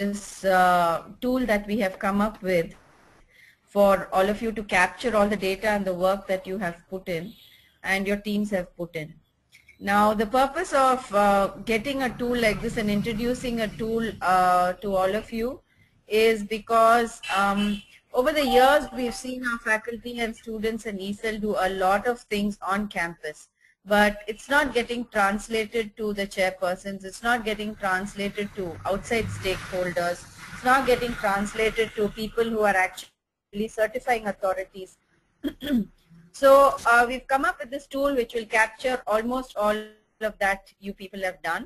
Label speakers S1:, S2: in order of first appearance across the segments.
S1: this tool that we have come up with for all of you to capture all the data and the work that you have put in and your teams have put in. Now, the purpose of getting a tool like this and introducing a tool to all of you is because over the years we've seen our faculty and students and ESL do a lot of things on campus, but it's not getting translated to the chairpersons, it's not getting translated to outside stakeholders, it's not getting translated to people who are actually certifying authorities. So we've come up with this tool which will capture almost all of that you people have done.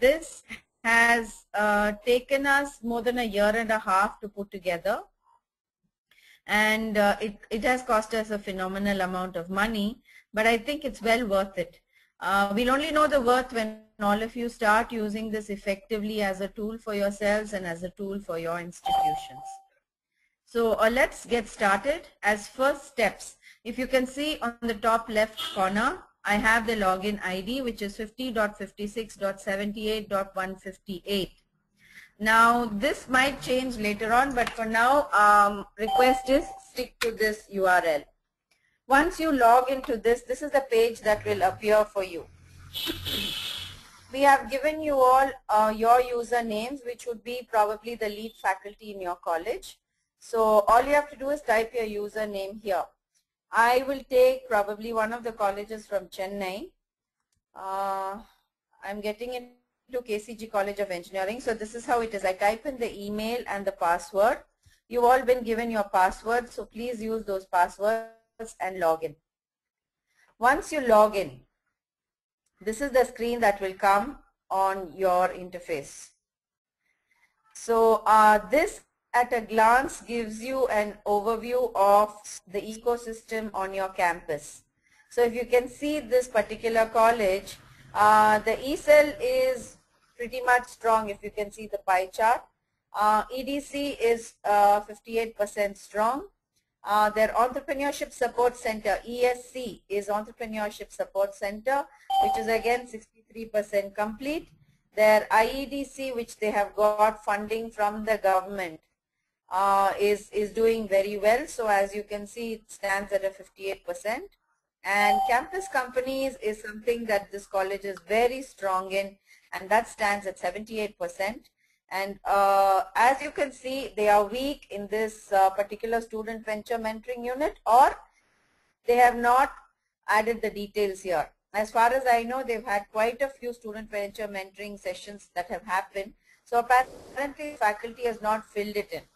S1: This has taken us more than a year and a half to put together, and it has cost us a phenomenal amount of money, but I think it's well worth it. We'll only know the worth when all of you start using this effectively as a tool for yourselves and as a tool for your institutions. So let's get started. As first steps, if you can see on the top left corner, I have the login ID, which is 50.56.78.158. Now, this might change later on, but for now, request is stick to this URL. Once you log into this, this is the page that will appear for you. We have given you all your usernames, which would be probably the lead faculty in your college. So all you have to do is type your username here. I will take probably one of the colleges from Chennai. I'm getting into KCG College of Engineering. So this is how it is. I type in the email and the password. You've all been given your password, so please use those passwords and log in. Once you log in, this is the screen that will come on your interface. So this at a glance gives you an overview of the ecosystem on your campus. So if you can see this particular college, the ESL is pretty much strong. If you can see the pie chart, EDC is 58% strong. Their Entrepreneurship Support Center, ESC, is Entrepreneurship Support Center, which is again 63% complete. Their IEDC, which they have got funding from the government, is doing very well. So as you can see, it stands at a 58%. And campus companies is something that this college is very strong in, and that stands at 78%. And as you can see, they are weak in this particular student venture mentoring unit, or they have not added the details here. As far as I know, they've had quite a few student venture mentoring sessions that have happened. So apparently faculty has not filled it in.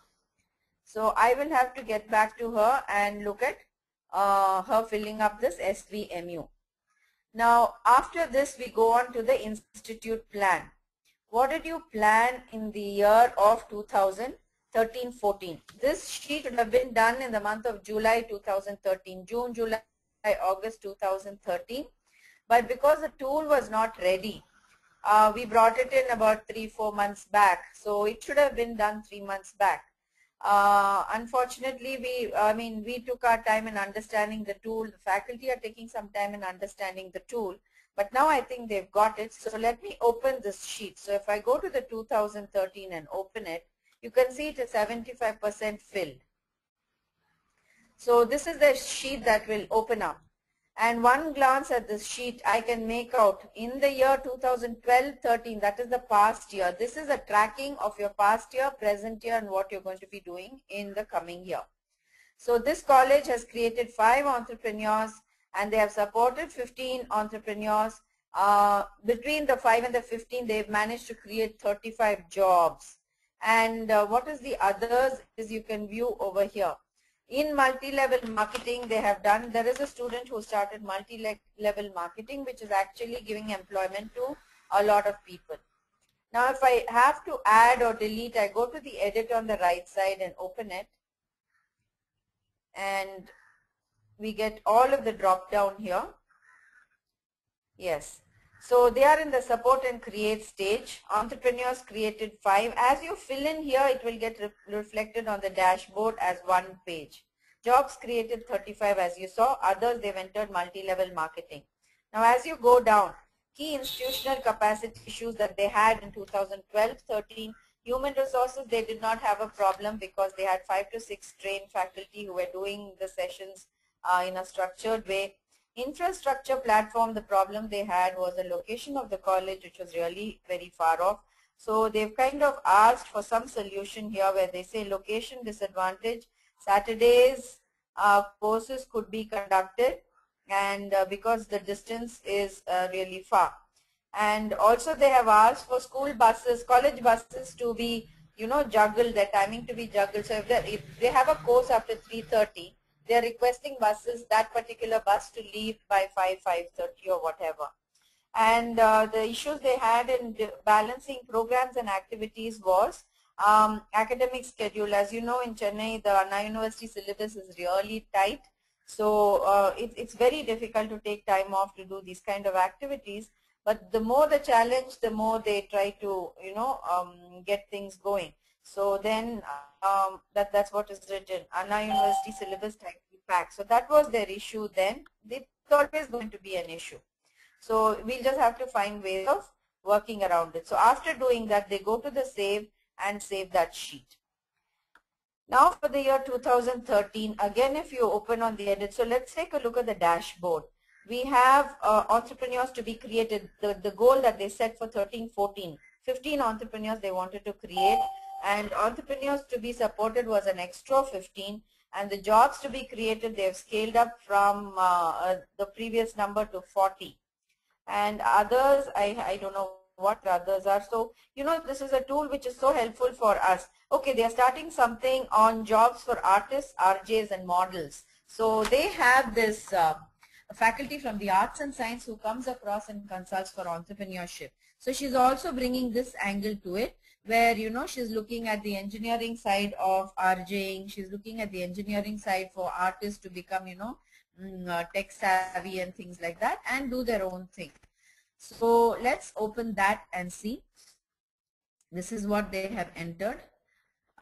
S1: So I will have to get back to her and look at her filling up this S3MU. Now after this, we go on to the institute plan. What did you plan in the year of 2013-14? This sheet would have been done in the month of July 2013, June, July, August 2013. But because the tool was not ready, we brought it in about 3-4 months back. So it should have been done 3 months back. Unfortunately, we took our time in understanding the tool. The faculty are taking some time in understanding the tool. But now I think they've got it. So let me open this sheet. So if I go to the 2013 and open it, you can see it is 75% filled. So this is the sheet that will open up. And one glance at this sheet, I can make out in the year 2012-13, that is the past year. This is a tracking of your past year, present year, and what you're going to be doing in the coming year. So this college has created 5 entrepreneurs, and they have supported 15 entrepreneurs. Between the 5 and the 15, they've managed to create 35 jobs. And what is the others is you can view over here. In multi-level marketing, they have done, there is a student who started multi-level marketing, which is actually giving employment to a lot of people. Now, if I have to add or delete, I go to the edit on the right side and open it. And we get all of the drop down here. Yes. So they are in the support and create stage. Entrepreneurs created 5. As you fill in here, it will get reflected on the dashboard as one page. Jobs created 35 as you saw. Others, they've entered multi-level marketing. Now as you go down, key institutional capacity issues that they had in 2012-13, Human resources, they did not have a problem because they had 5 to 6 trained faculty who were doing the sessions in a structured way. Infrastructure platform, the problem they had was the location of the college, which was really very far off. So they've kind of asked for some solution here where they say location disadvantage, Saturdays courses could be conducted, and because the distance is really far. And also they have asked for school buses, college buses to be, juggled, their timing to be juggled. So if they have a course after 3:30, they are requesting buses, that particular bus to leave by 5:30 or whatever. And the issues they had in balancing programs and activities was academic schedule. As you know, in Chennai, the Anna University syllabus is really tight. So it's very difficult to take time off to do these kind of activities. But the more the challenge, the more they try to, get things going. So then that's what is written. Anna University syllabus tightly packed. So that was their issue then. It's always going to be an issue. So we'll just have to find ways of working around it. So after doing that, they go to the save and save that sheet. Now for the year 2013, again if you open on the edit, so let's take a look at the dashboard. We have entrepreneurs to be created, the goal that they set for 13-14, 15 entrepreneurs they wanted to create, and entrepreneurs to be supported was an extra 15, and the jobs to be created, they have scaled up from the previous number to 40. And others, I don't know what the others are. So, this is a tool which is so helpful for us. Okay, they are starting something on jobs for artists, RJs and models. So they have this faculty from the arts and science who comes across and consults for entrepreneurship. So she's also bringing this angle to it, where she's looking at the engineering side of RJing, she's looking at the engineering side for artists to become tech savvy and things like that and do their own thing. So let's open that and see. This is what they have entered.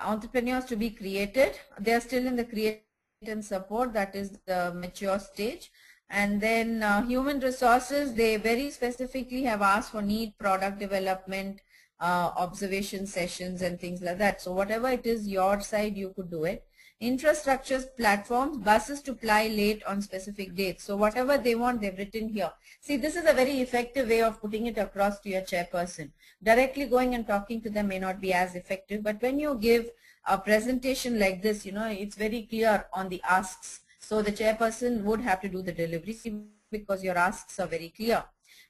S1: Entrepreneurs to be created, they are still in the create and support, that is the mature stage. And then human resources, they very specifically have asked for need product development, observation sessions and things like that. So whatever it is your side, you could do it. Infrastructures, platforms, buses to ply late on specific dates. So whatever they want, they've written here. See, this is a very effective way of putting it across to your chairperson. Directly going and talking to them may not be as effective, but when you give a presentation like this, it's very clear on the asks. So the chairperson would have to do the delivery because your asks are very clear.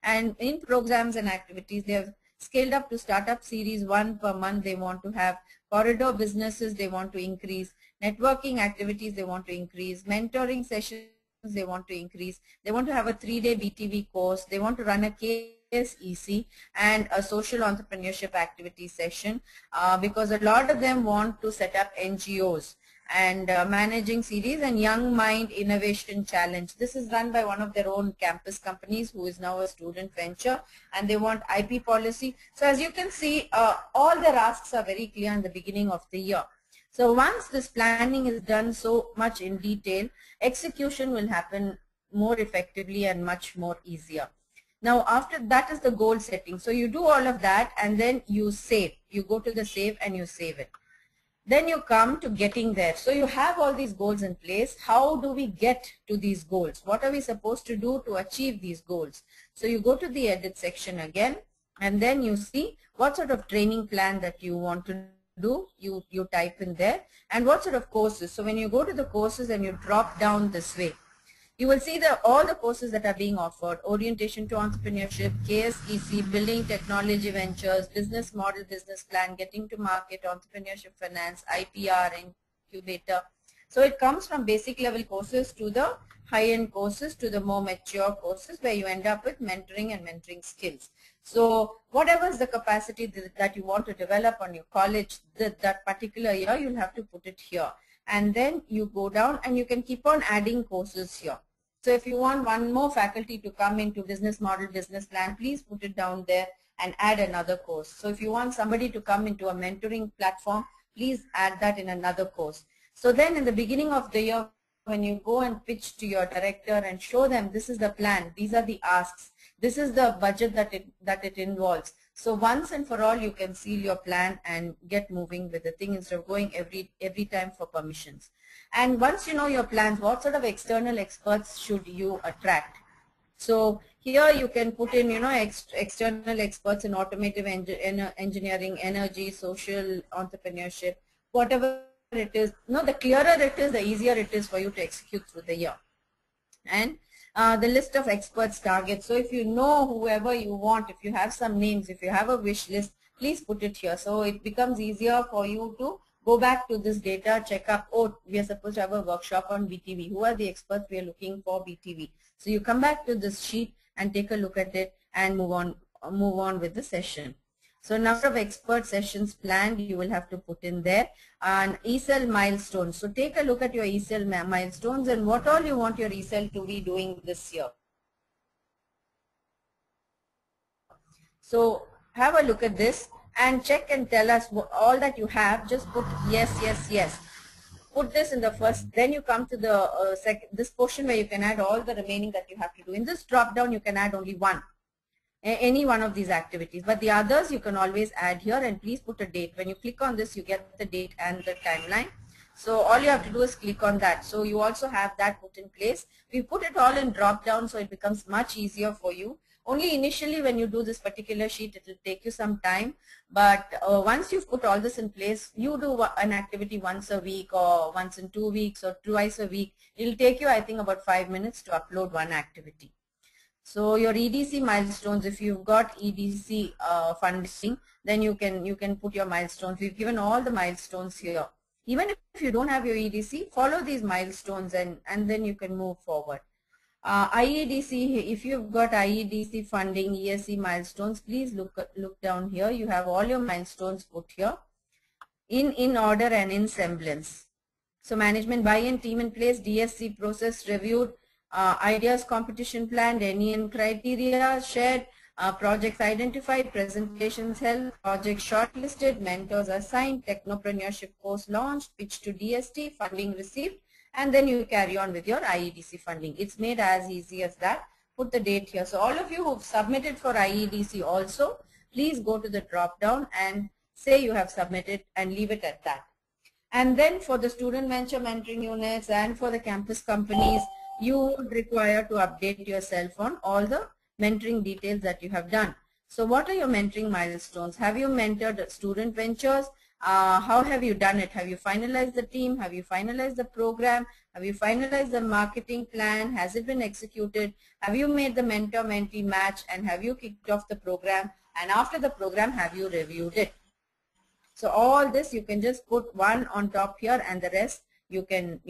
S1: And in programs and activities, they have scaled up to startup series 1 per month. They want to have corridor businesses, they want to increase. Networking activities, they want to increase. Mentoring sessions, they want to increase. They want to have a 3-day BTV course. They want to run a KSEC and a social entrepreneurship activity session because a lot of them want to set up NGOs and managing series and Young Mind Innovation Challenge. This is run by one of their own campus companies who is now a student venture, and they want IP policy. So as you can see, all their asks are very clear in the beginning of the year. So once this planning is done so much in detail, execution will happen more effectively and much more easier. Now after that is the goal setting. So you do all of that and then you save. You go to the save and you save it. Then you come to getting there. So you have all these goals in place. How do we get to these goals? What are we supposed to do to achieve these goals? So you go to the edit section again, and then you see what sort of training plan that you want to do. You type in there, and what sort of courses. So when you go to the courses and you drop down this way, you will see all the courses that are being offered: orientation to entrepreneurship, KSEC, building technology ventures, business model, business plan, getting to market, entrepreneurship finance, IPR, incubator. So it comes from basic level courses to the high-end courses to the more mature courses where you end up with mentoring and mentoring skills. So whatever is the capacity that you want to develop on your college that particular year, you'll have to put it here. And then you go down and you can keep on adding courses here. So if you want one more faculty to come into business model, business plan, please put it down there and add another course. So if you want somebody to come into a mentoring platform, please add that in another course. So then in the beginning of the year, when you go and pitch to your director and show them this is the plan, these are the asks, this is the budget that it involves. So once and for all, you can seal your plan and get moving with the thing instead of going every time for permissions. And once you know your plans, what sort of external experts should you attract? So here you can put in, external experts in automotive engineering, energy, social entrepreneurship, whatever it is. The clearer it is, the easier it is for you to execute through the year. And the list of experts targets. So if you know whoever you want, if you have some names, if you have a wish list, please put it here. So it becomes easier for you to go back to this data, check up, oh, we are supposed to have a workshop on BTV. Who are the experts we are looking for BTV? So you come back to this sheet and take a look at it and move on with the session. So number of expert sessions planned, you will have to put in there. And ESL milestones. So take a look at your ESL milestones and what all you want your ESL to be doing this year. So have a look at this and check and tell us all that you have. Just put yes, yes, yes. Put this in the first, then you come to the this portion where you can add all the remaining that you have to do. In this drop down, you can add only one. Any one of these activities, but the others you can always add here, and please put a date. When you click on this, you get the date and the timeline. So all you have to do is click on that. So you also have that put in place. We put it all in drop down, so it becomes much easier for you. Only initially when you do this particular sheet, it will take you some time, but once you've put all this in place, you do an activity once a week or once in 2 weeks or twice a week. It will take you, I think, about 5 minutes to upload one activity. So your EDC milestones, if you've got EDC funding, then you can put your milestones. We've given all the milestones here. Even if you don't have your EDC, follow these milestones and then you can move forward. IEDC, if you've got IEDC funding, ESC milestones, please look down here. You have all your milestones put here in order and in semblance. So management buy-in, team in place, DSC process reviewed, ideas competition planned, NEN criteria shared, projects identified, presentations held, projects shortlisted, mentors assigned, technopreneurship course launched, pitch to DST, funding received, and then you carry on with your IEDC funding. It's made as easy as that. Put the date here. So all of you who've submitted for IEDC also, please go to the drop down and say you have submitted and leave it at that. And then for the student venture mentoring units and for the campus companies, you would require to update yourself on all the mentoring details that you have done. So what are your mentoring milestones? Have you mentored student ventures? How have you done it? Have you finalized the team? Have you finalized the program? Have you finalized the marketing plan? Has it been executed? Have you made the mentor-mentee match? And have you kicked off the program? And after the program, have you reviewed it? So all this you can just put one on top here, and the rest you can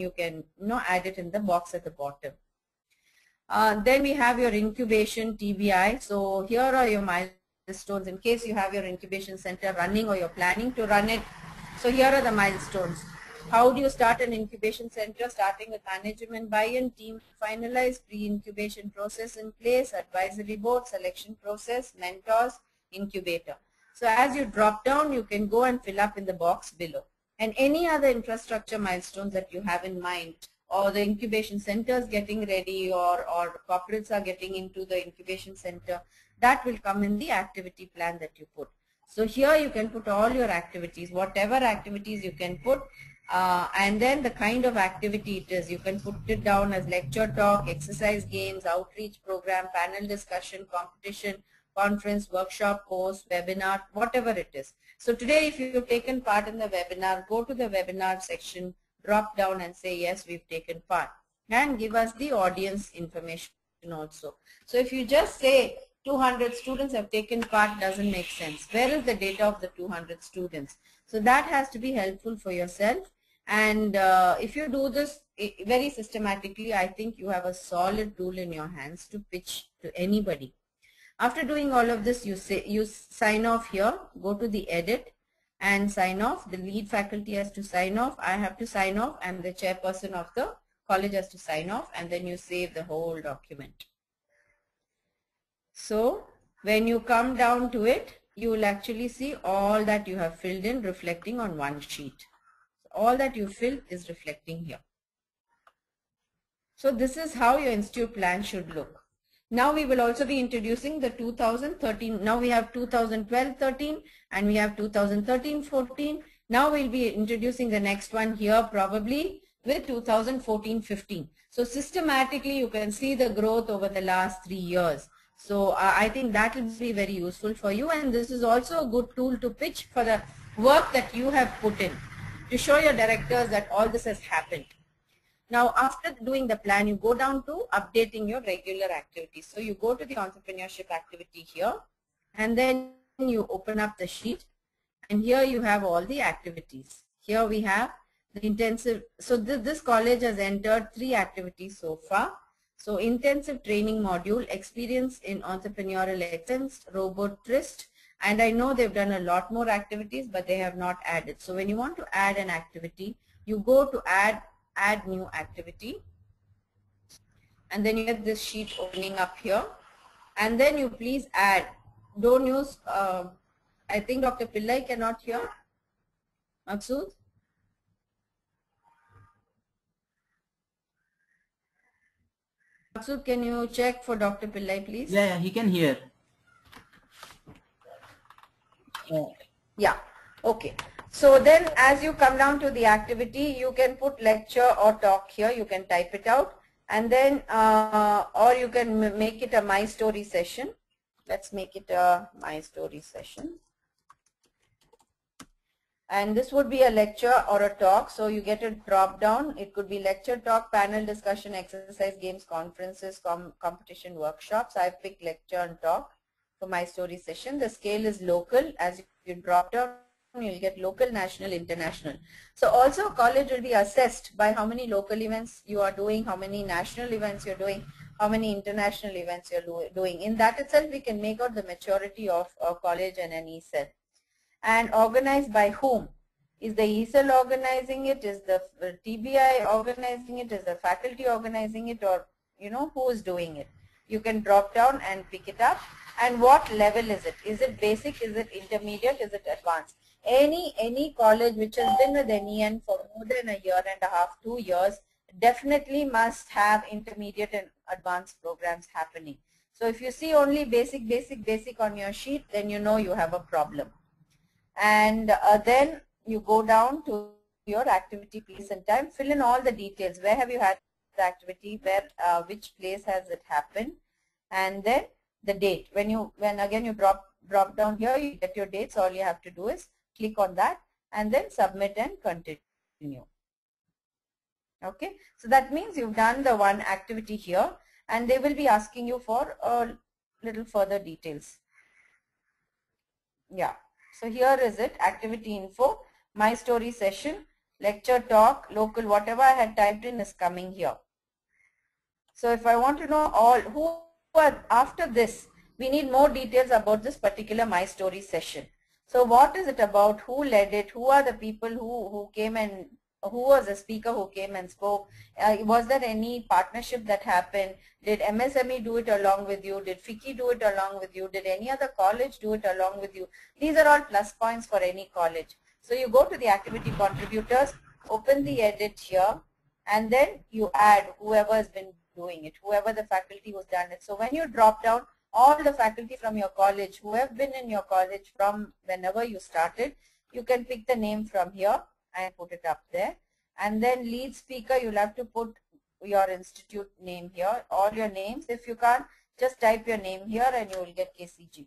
S1: add it in the box at the bottom. Then we have your incubation TBI. So here are your milestones in case you have your incubation center running or you're planning to run it. So here are the milestones. How do you start an incubation center? Starting with management buy-in, team finalized, pre-incubation process in place, advisory board, selection process, mentors, incubator. So as you drop down, you can go and fill up in the box below. And any other infrastructure milestones that you have in mind, or the incubation centers getting ready, or corporates are getting into the incubation center, that will come in the activity plan that you put. So here you can put all your activities, whatever activities you can put, and then the kind of activity it is. You can put it down as lecture talk, exercise games, outreach program, panel discussion, competition, conference, workshop, course, webinar, whatever it is. So today if you've taken part in the webinar, go to the webinar section, drop down and say yes, we've taken part, and give us the audience information also. So if you just say 200 students have taken part, doesn't make sense. Where is the data of the 200 students? So that has to be helpful for yourself. And if you do this very systematically, I think you have a solid tool in your hands to pitch to anybody. After doing all of this, you sign off here, go to the edit and sign off. The lead faculty has to sign off. I have to sign off, and the chairperson of the college has to sign off, and then you save the whole document. So when you come down to it, you will actually see all that you have filled in reflecting on one sheet. So all that you filled is reflecting here. So this is how your institute plan should look. Now we will also be introducing the 2013. Now we have 2012-13 and we have 2013-14. Now we'll be introducing the next one here probably with 2014-15. So systematically you can see the growth over the last 3 years. So I think that will be very useful for you, and this is also a good tool to pitch for the work that you have put in to show your directors that all this has happened. Now after doing the plan, you go down to updating your regular activities. So you go to the entrepreneurship activity here, and then you open up the sheet, and here you have all the activities. Here we have the intensive, so this college has entered 3 activities so far. So intensive training module, experience in entrepreneurial excellence, robotrist, and I know they've done a lot more activities, but they have not added. So when you want to add an activity, you go to add new activity, and then you get this sheet opening up here, and then you please add. Don't use, I think Dr. Pillai cannot hear. Maksud? Maksud, can you check for Dr. Pillai, please?
S2: Yeah, he can hear.
S1: Yeah, okay. So then as you come down to the activity, you can put lecture or talk here. You can type it out, and then or you can make it a My Story session. Let's make it a My Story session. And this would be a lecture or a talk. So you get a drop down. It could be lecture, talk, panel discussion, exercise, games, conferences, competition, workshops. I've picked lecture and talk for My Story session. The scale is local. As you drop down, you'll get local, national, international. So also college will be assessed by how many local events you are doing, how many national events you're doing, how many international events you're doing. In that itself, we can make out the maturity of a college and an ECEL. And organized by whom? Is the ECEL organizing it? Is the TBI organizing it? Is the faculty organizing it? Or who is doing it? You can drop down and pick it up. And what level is it? Is it basic? Is it intermediate? Is it advanced? Any college which has been with NEN for more than a year and a half, 2 years, definitely must have intermediate and advanced programs happening. So if you see only basic on your sheet, then you know you have a problem. And then you go down to your activity, place and time, fill in all the details. Where have you had the activity? Where, which place has it happened? And then the date. When again you drop down here, you get your dates. All you have to do is click on that and then submit and continue. Okay, so that means you've done the one activity here, and they will be asking you for a little further details. Yeah, so here is it, activity info, My Story session, lecture, talk, local, whatever I had typed in is coming here. So if I want to know all who are after this, we need more details about this particular My Story session. So what is it about? Who led it? Who are the people who came, and who was the speaker who came and spoke? Was there any partnership that happened? Did MSME do it along with you? Did FICCI do it along with you? Did any other college do it along with you? These are all plus points for any college. So you go to the activity contributors, open the edit here, and then you add whoever has been doing it, whoever the faculty who's done it. So when you drop down, all the faculty from your college who have been in your college from whenever you started, you can pick the name from here and put it up there. And then lead speaker, you'll have to put your institute name here, all your names. If you can't, just type your name here and you will get KCG.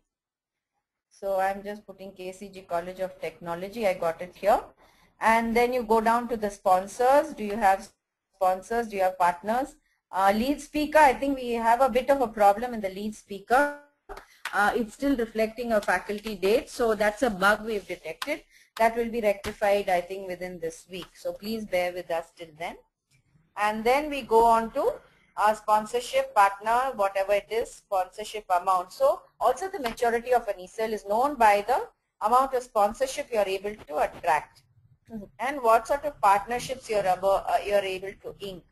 S1: So I'm just putting KCG College of Technology. I got it here. And then you go down to the sponsors. Do you have sponsors? Do you have partners? Lead speaker, I think we have a bit of a problem in the lead speaker. It's still reflecting a faculty date, so that's a bug we've detected. That will be rectified, I think, within this week. So please bear with us till then. And then we go on to our sponsorship partner, whatever it is, sponsorship amount. So also the maturity of an ECEL is known by the amount of sponsorship you are able to attract and what sort of partnerships you're able to ink.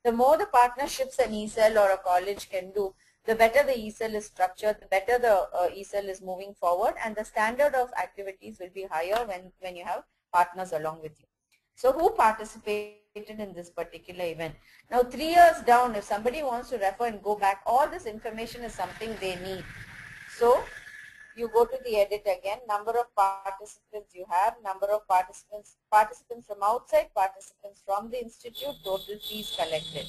S1: The more the partnerships an ECEL or a college can do, the better the ECEL is structured, the better the ECEL is moving forward, and the standard of activities will be higher when you have partners along with you. So who participates in this particular event. Now 3 years down, if somebody wants to refer and go back, all this information is something they need. So you go to the edit again, number of participants you have, number of participants from outside, participants from the institute, total fees collected.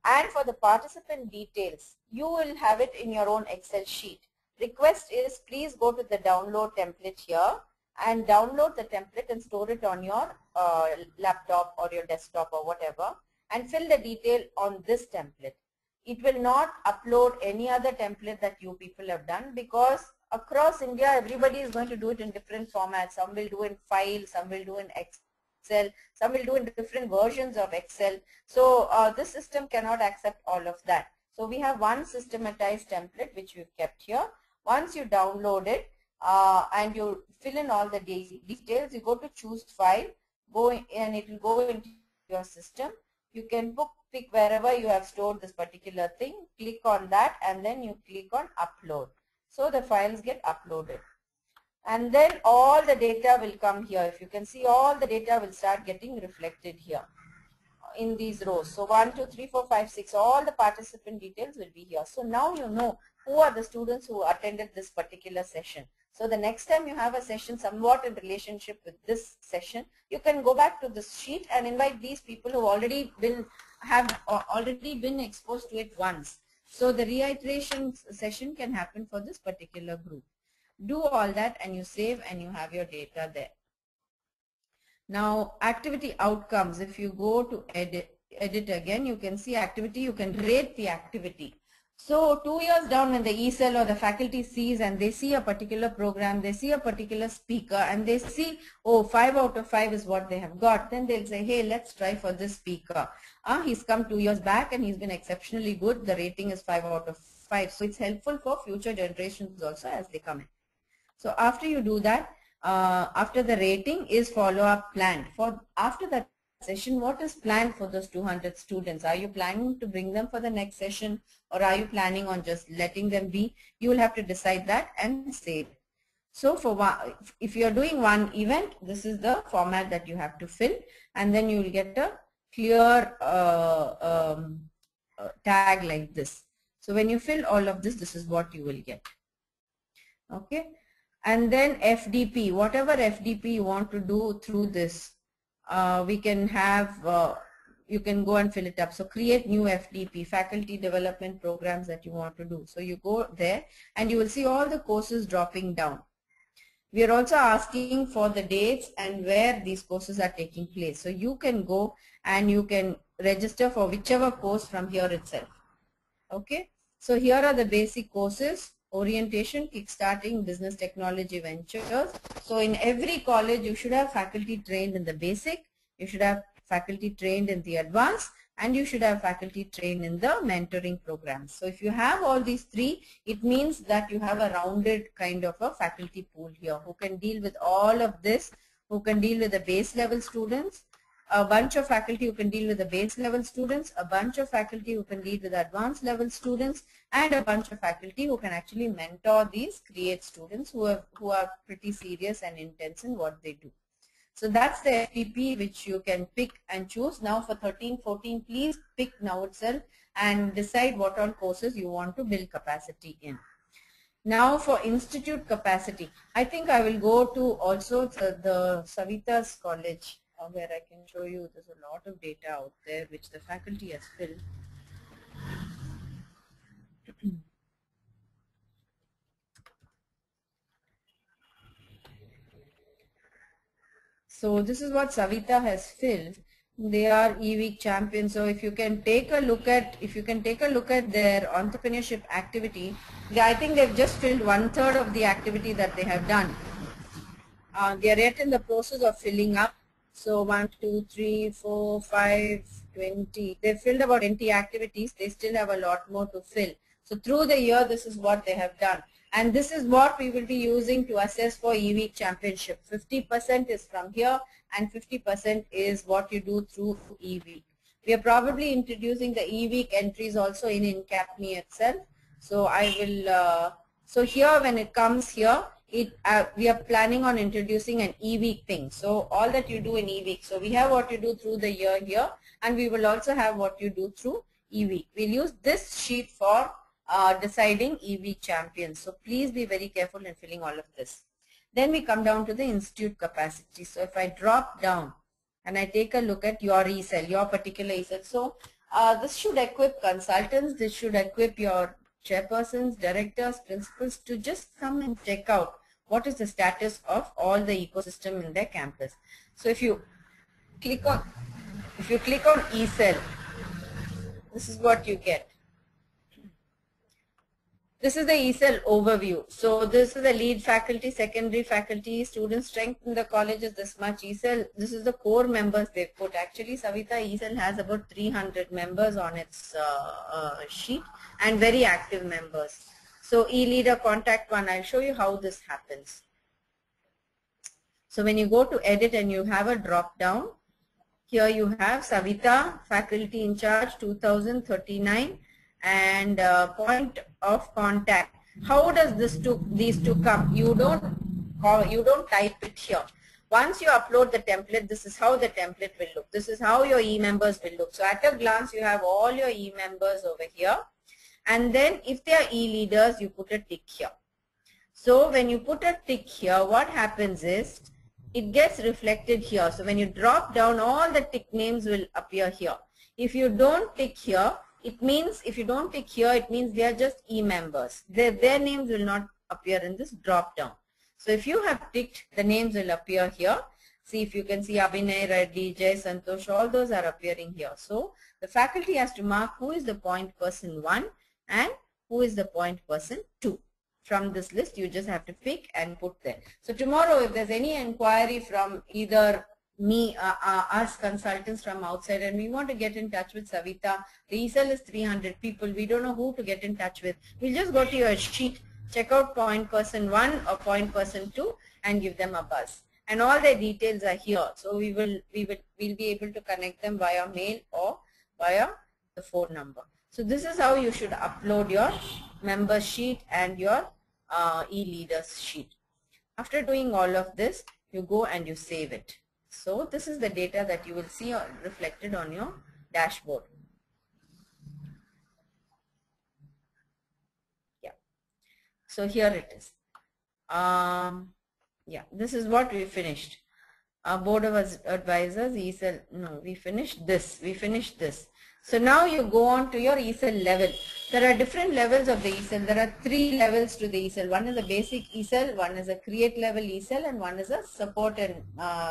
S1: And for the participant details, you will have it in your own Excel sheet. Request is please go to the download template here and download the template and store it on your laptop or your desktop or whatever, and fill the detail on this template. It will not upload any other template that you people have done, because across India everybody is going to do it in different formats. Some will do in file, some will do in Excel, some will do in different versions of Excel. So this system cannot accept all of that. So we have one systematized template which we've kept here. Once you download it and you fill in all the details, you go to choose file, go in, and it will go into your system. You can pick wherever you have stored this particular thing, click on that, and then you click on upload. So the files get uploaded. And then all the data will come here. If you can see, all the data will start getting reflected here in these rows. So 1, 2, 3, 4, 5, 6, all the participant details will be here. So now you know who are the students who attended this particular session. So the next time you have a session somewhat in relationship with this session, you can go back to this sheet and invite these people who have already been exposed to it once. So the reiteration session can happen for this particular group. Do all that and you save and you have your data there. Now activity outcomes, if you go to edit again, you can see activity, you can rate the activity. So 2 years down when the ESL or the faculty sees and they see a particular program, they see a particular speaker and they see, oh, 5 out of 5 is what they have got, then they'll say, hey, let's try for this speaker. He's come 2 years back and he's been exceptionally good. The rating is 5 out of 5. So it's helpful for future generations also as they come in. So after you do that, after the rating is follow-up planned. After that session, what is planned for those 200 students? Are you planning to bring them for the next session, or are you planning on just letting them be? You will have to decide that and save. So if you are doing one event, this is the format that you have to fill, and then you will get a clear tag like this. So when you fill all of this, this is what you will get. Okay. And then FDP, whatever FDP you want to do through this, we can have, you can go and fill it up. So create new FDP, faculty development programs that you want to do. So you go there and you will see all the courses dropping down. We are also asking for the dates and where these courses are taking place. So you can go and you can register for whichever course from here itself. Okay. So here are the basic courses: orientation, kickstarting, business technology ventures. So in every college you should have faculty trained in the basic, you should have faculty trained in the advanced, and you should have faculty trained in the mentoring programs. So if you have all these three, it means that you have a rounded kind of a faculty pool here who can deal with all of this, who can deal with the base level students, a bunch of faculty who can deal with the base level students, a bunch of faculty who can deal with advanced level students, and a bunch of faculty who can actually mentor these create students who are pretty serious and intense in what they do. So that's the FPP which you can pick and choose. Now for 13-14, please pick now itself and decide what all courses you want to build capacity in. Now for institute capacity, I think I will go to also the Savita's college, where I can show you there's a lot of data out there which the faculty has filled. So this is what Savita has filled. They are e-week champions. So if you can take a look at, their entrepreneurship activity, I think they've just filled 1/3 of the activity that they have done. They are yet in the process of filling up. So 1, 2, 3, 4, 5, 20. They've filled about 20 activities. They still have a lot more to fill. So through the year, this is what they have done. And this is what we will be using to assess for e-week championship. 50% is from here and 50% is what you do through e-week. We are probably introducing the e-week entries also in InCapMe itself. So I will, so here when it comes here, we are planning on introducing an e-week thing. So all that you do in e-week. So we have what you do through the year here, and we will also have what you do through e-week. We'll use this sheet for deciding e-week champions. So please be very careful in filling all of this. Then we come down to the institute capacity. So if I drop down and I take a look at your e-cell, your particular e-cell. So this should equip consultants, this should equip your chairpersons, directors, principals to just come and check out what is the status of all the ecosystem in their campus. So if you click on e-cell, this is what you get. This is the e-cell overview. So this is the lead faculty, secondary faculty, student strength in the college is this much. e-cell, this is the core members they've put. Actually, Savita, e-cell has about 300 members on its sheet and very active members. So e-leader contact one, I'll show you how this happens. So when you go to edit and you have a drop down, here you have Savita, faculty in charge 2039. And point of contact. How does these two come? You don't type it here. Once you upload the template, this is how the template will look. This is how your e-members will look. So at a glance, you have all your e-members over here. And then if they are e-leaders, you put a tick here. So when you put a tick here, what happens is it gets reflected here. So when you drop down, all the tick names will appear here. If you don't tick here, it means if you don't tick here, it means they are just e-members. Their names will not appear in this drop down. So if you have ticked, the names will appear here. See, if you can see Abhinay, Reddy, Jay, Santosh, all those are appearing here. So the faculty has to mark who is the point person 1 and who is the point person 2. From this list, you just have to pick and put there. So tomorrow, if there's any inquiry from either me, us consultants from outside, and we want to get in touch with Savita, the e-cell is 300 people, we don't know who to get in touch with. We'll just go to your sheet, check out point person 1 or point person 2 and give them a buzz. And all their details are here. So we'll be able to connect them via mail or via the phone number. So this is how you should upload your member sheet and your e-leaders sheet. After doing all of this, you go and you save it. So this is the data that you will see reflected on your dashboard. Yeah. So here it is. Yeah, this is what we finished. Our board of advisors, e-cell, no, we finished this. So now you go on to your e-cell level. There are different levels of the e-cell. There are 3 levels to the e-cell. One is a basic e-cell, one is a create level e-cell, and one is a support and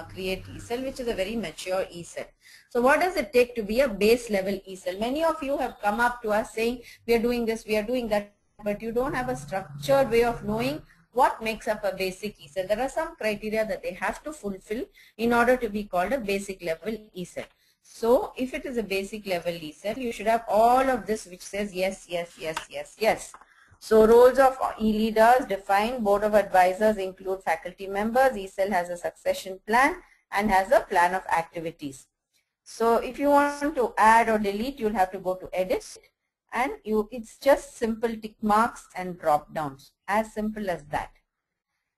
S1: create e-cell, which is a very mature e-cell. So what does it take to be a base level e-cell? Many of you have come up to us saying, we are doing this, we are doing that, but you don't have a structured way of knowing what makes up a basic e-cell. There are some criteria that they have to fulfill in order to be called a basic level e-cell. So if it is a basic level e-cell, you should have all of this which says yes, yes, yes, yes, yes. So roles of e-leaders defined, board of advisors include faculty members, e-cell has a succession plan and has a plan of activities. So if you want to add or delete, you'll have to go to edit, and it's just simple tick marks and drop downs, as simple as that.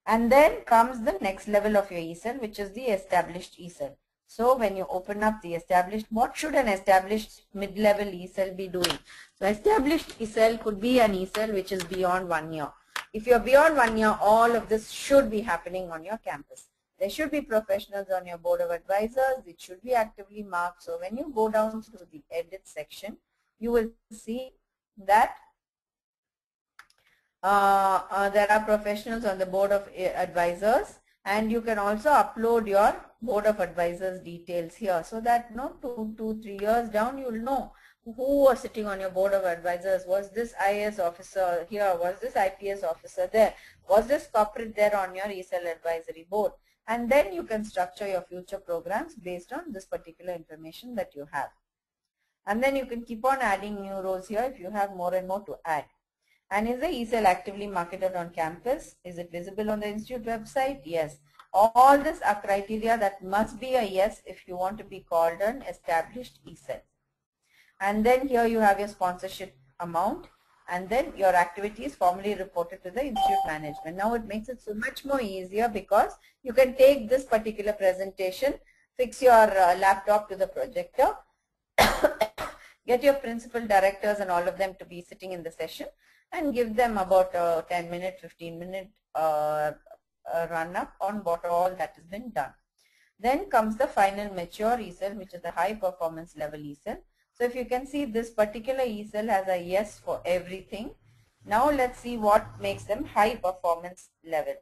S1: And then comes the next level of your e-cell, which is the established e-cell. So when you open up the established, what should an established mid-level e-cell be doing? So established e-cell could be an e-cell which is beyond 1 year. If you're beyond 1 year, all of this should be happening on your campus. There should be professionals on your board of advisors. It should be actively marked. So when you go down to the edit section, you will see that there are professionals on the board of advisors, and you can also upload your board of advisors details here, so that 2-3 years down you'll know who was sitting on your board of advisors. Was this IAS officer here? Was this IPS officer there? Was this corporate there on your e-cell advisory board? And then you can structure your future programs based on this particular information that you have. And then you can keep on adding new rows here if you have more and more to add. And is the e-cell actively marketed on campus? Is it visible on the institute website? Yes. All these are criteria that must be a yes if you want to be called an established e-cell. And then here you have your sponsorship amount. and then your activity is formally reported to the institute management. Now it makes it so much more easier because you can take this particular presentation, fix your laptop to the projector, get your principal directors and all of them to be sitting in the session and give them about a 10-minute, 15-minute run-up on what all that has been done. Then comes the final mature eSL, which is the high performance level eSL. So if you can see, this particular eSL has a yes for everything. Now let's see what makes them high performance level.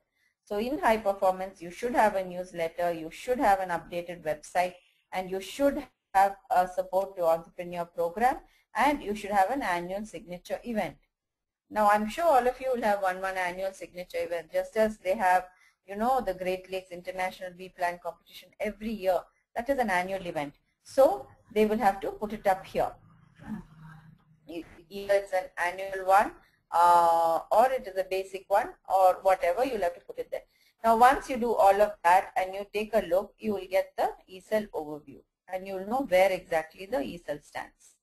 S1: So in high performance, you should have a newsletter, you should have an updated website, and you should have a support to entrepreneur program, and you should have an annual signature event. Now I'm sure all of you will have one annual signature event, just as they have, you know, the Great Lakes International B-Plan competition every year. That is an annual event. So they will have to put it up here. Either it's an annual one or it is a basic one or whatever, you'll have to put it there. Now once you do all of that and you take a look, you will get the eSL overview and you'll know where exactly the eSL stands.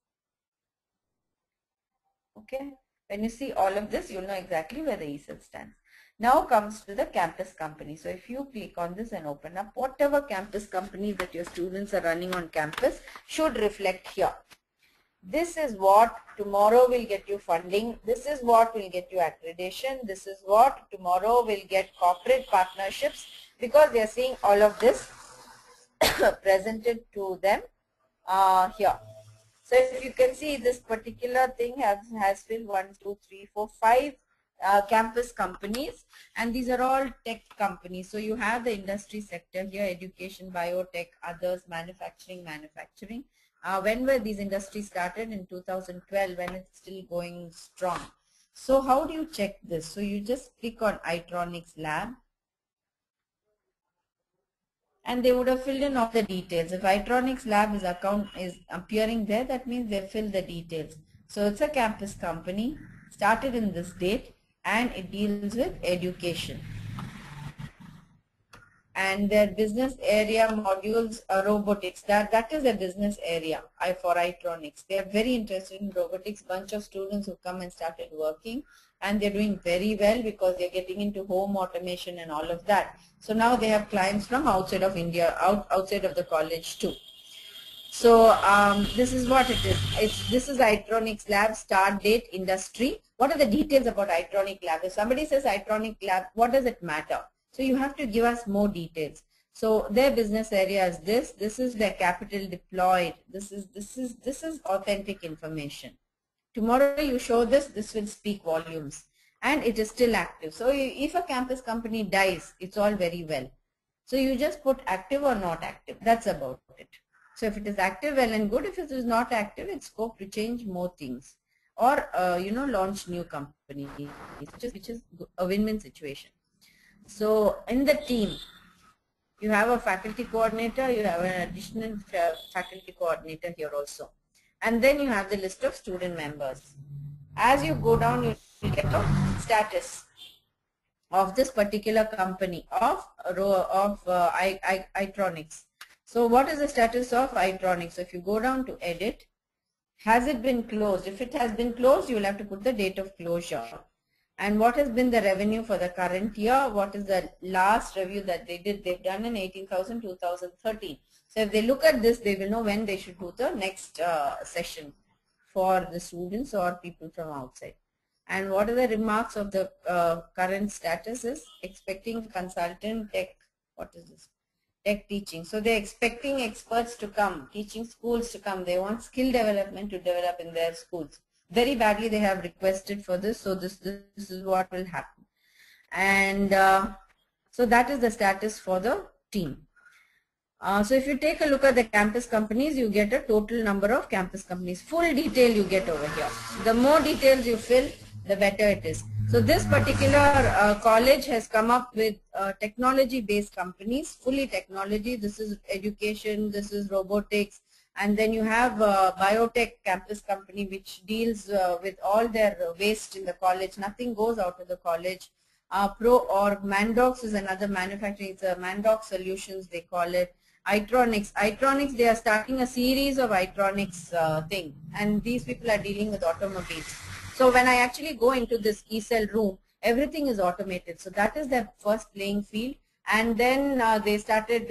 S1: Okay, when you see all of this, you'll know exactly where the eSL stands. Now comes to the campus company. So if you click on this and open up, whatever campus company that your students are running on campus should reflect here. This is what tomorrow will get you funding. This is what will get you accreditation. This is what tomorrow will get corporate partnerships, because they are seeing all of this presented to them here. So if you can see, this particular thing has filled 1, 2, 3, 4, 5 campus companies, and these are all tech companies. So you have the industry sector here, education, biotech, others, manufacturing. When were these industries started? In 2012, when it's still going strong. So how do you check this? So you just click on Itronics Lab, and they would have filled in all the details. If Itronics Lab is appearing there, that means they filled the details. So it's a campus company, started in this date, and it deals with education. And their business area modules are robotics. That is a business area for Itronics. They are very interested in robotics. Bunch of students who come and started working, and they're doing very well because they're getting into home automation and all of that. So now they have clients from outside of India, outside of the college too. So this is what it is. This is Itronics Lab, start date, industry. What are the details about Itronic Lab? If somebody says Itronic Lab, what does it matter? So you have to give us more details. So their business area is this. This is their capital deployed. This is authentic information. Tomorrow you show this, this will speak volumes, and it is still active. So if a campus company dies, it's all very well. So you just put active or not active. That's about it. So if it is active, well and good. If it is not active, it's scope to change more things, or launch new company, which is a win-win situation. So in the team, you have a faculty coordinator, you have an additional faculty coordinator here also. And then you have the list of student members. As you go down, you will get a status of this particular company of Itronics. So what is the status of Itronics? So if you go down to edit, has it been closed? If it has been closed, you will have to put the date of closure. And what has been the revenue for the current year? What is the last review that they did? They've done in 18,000, 2013. So if they look at this, they will know when they should do the next session for the students or people from outside. And what are the remarks of the current status is expecting consultant tech, what is this? Tech teaching. So they're expecting experts to come, teaching schools to come. They want skill development to develop in their schools. Very badly they have requested for this, so this is what will happen. And so that is the status for the team. So if you take a look at the campus companies, you get a total number of campus companies. Full detail you get over here. The more details you fill, the better it is. So this particular college has come up with technology-based companies, fully technology. This is education, this is robotics, and then you have biotech campus company which deals with all their waste in the college. Nothing goes out of the college. Mandox is another manufacturing. It's a Mandox Solutions they call it. Itronics, they are starting a series of Itronics thing, and these people are dealing with automobiles. So when I actually go into this e-cell room, everything is automated. So that is their first playing field. And then they started,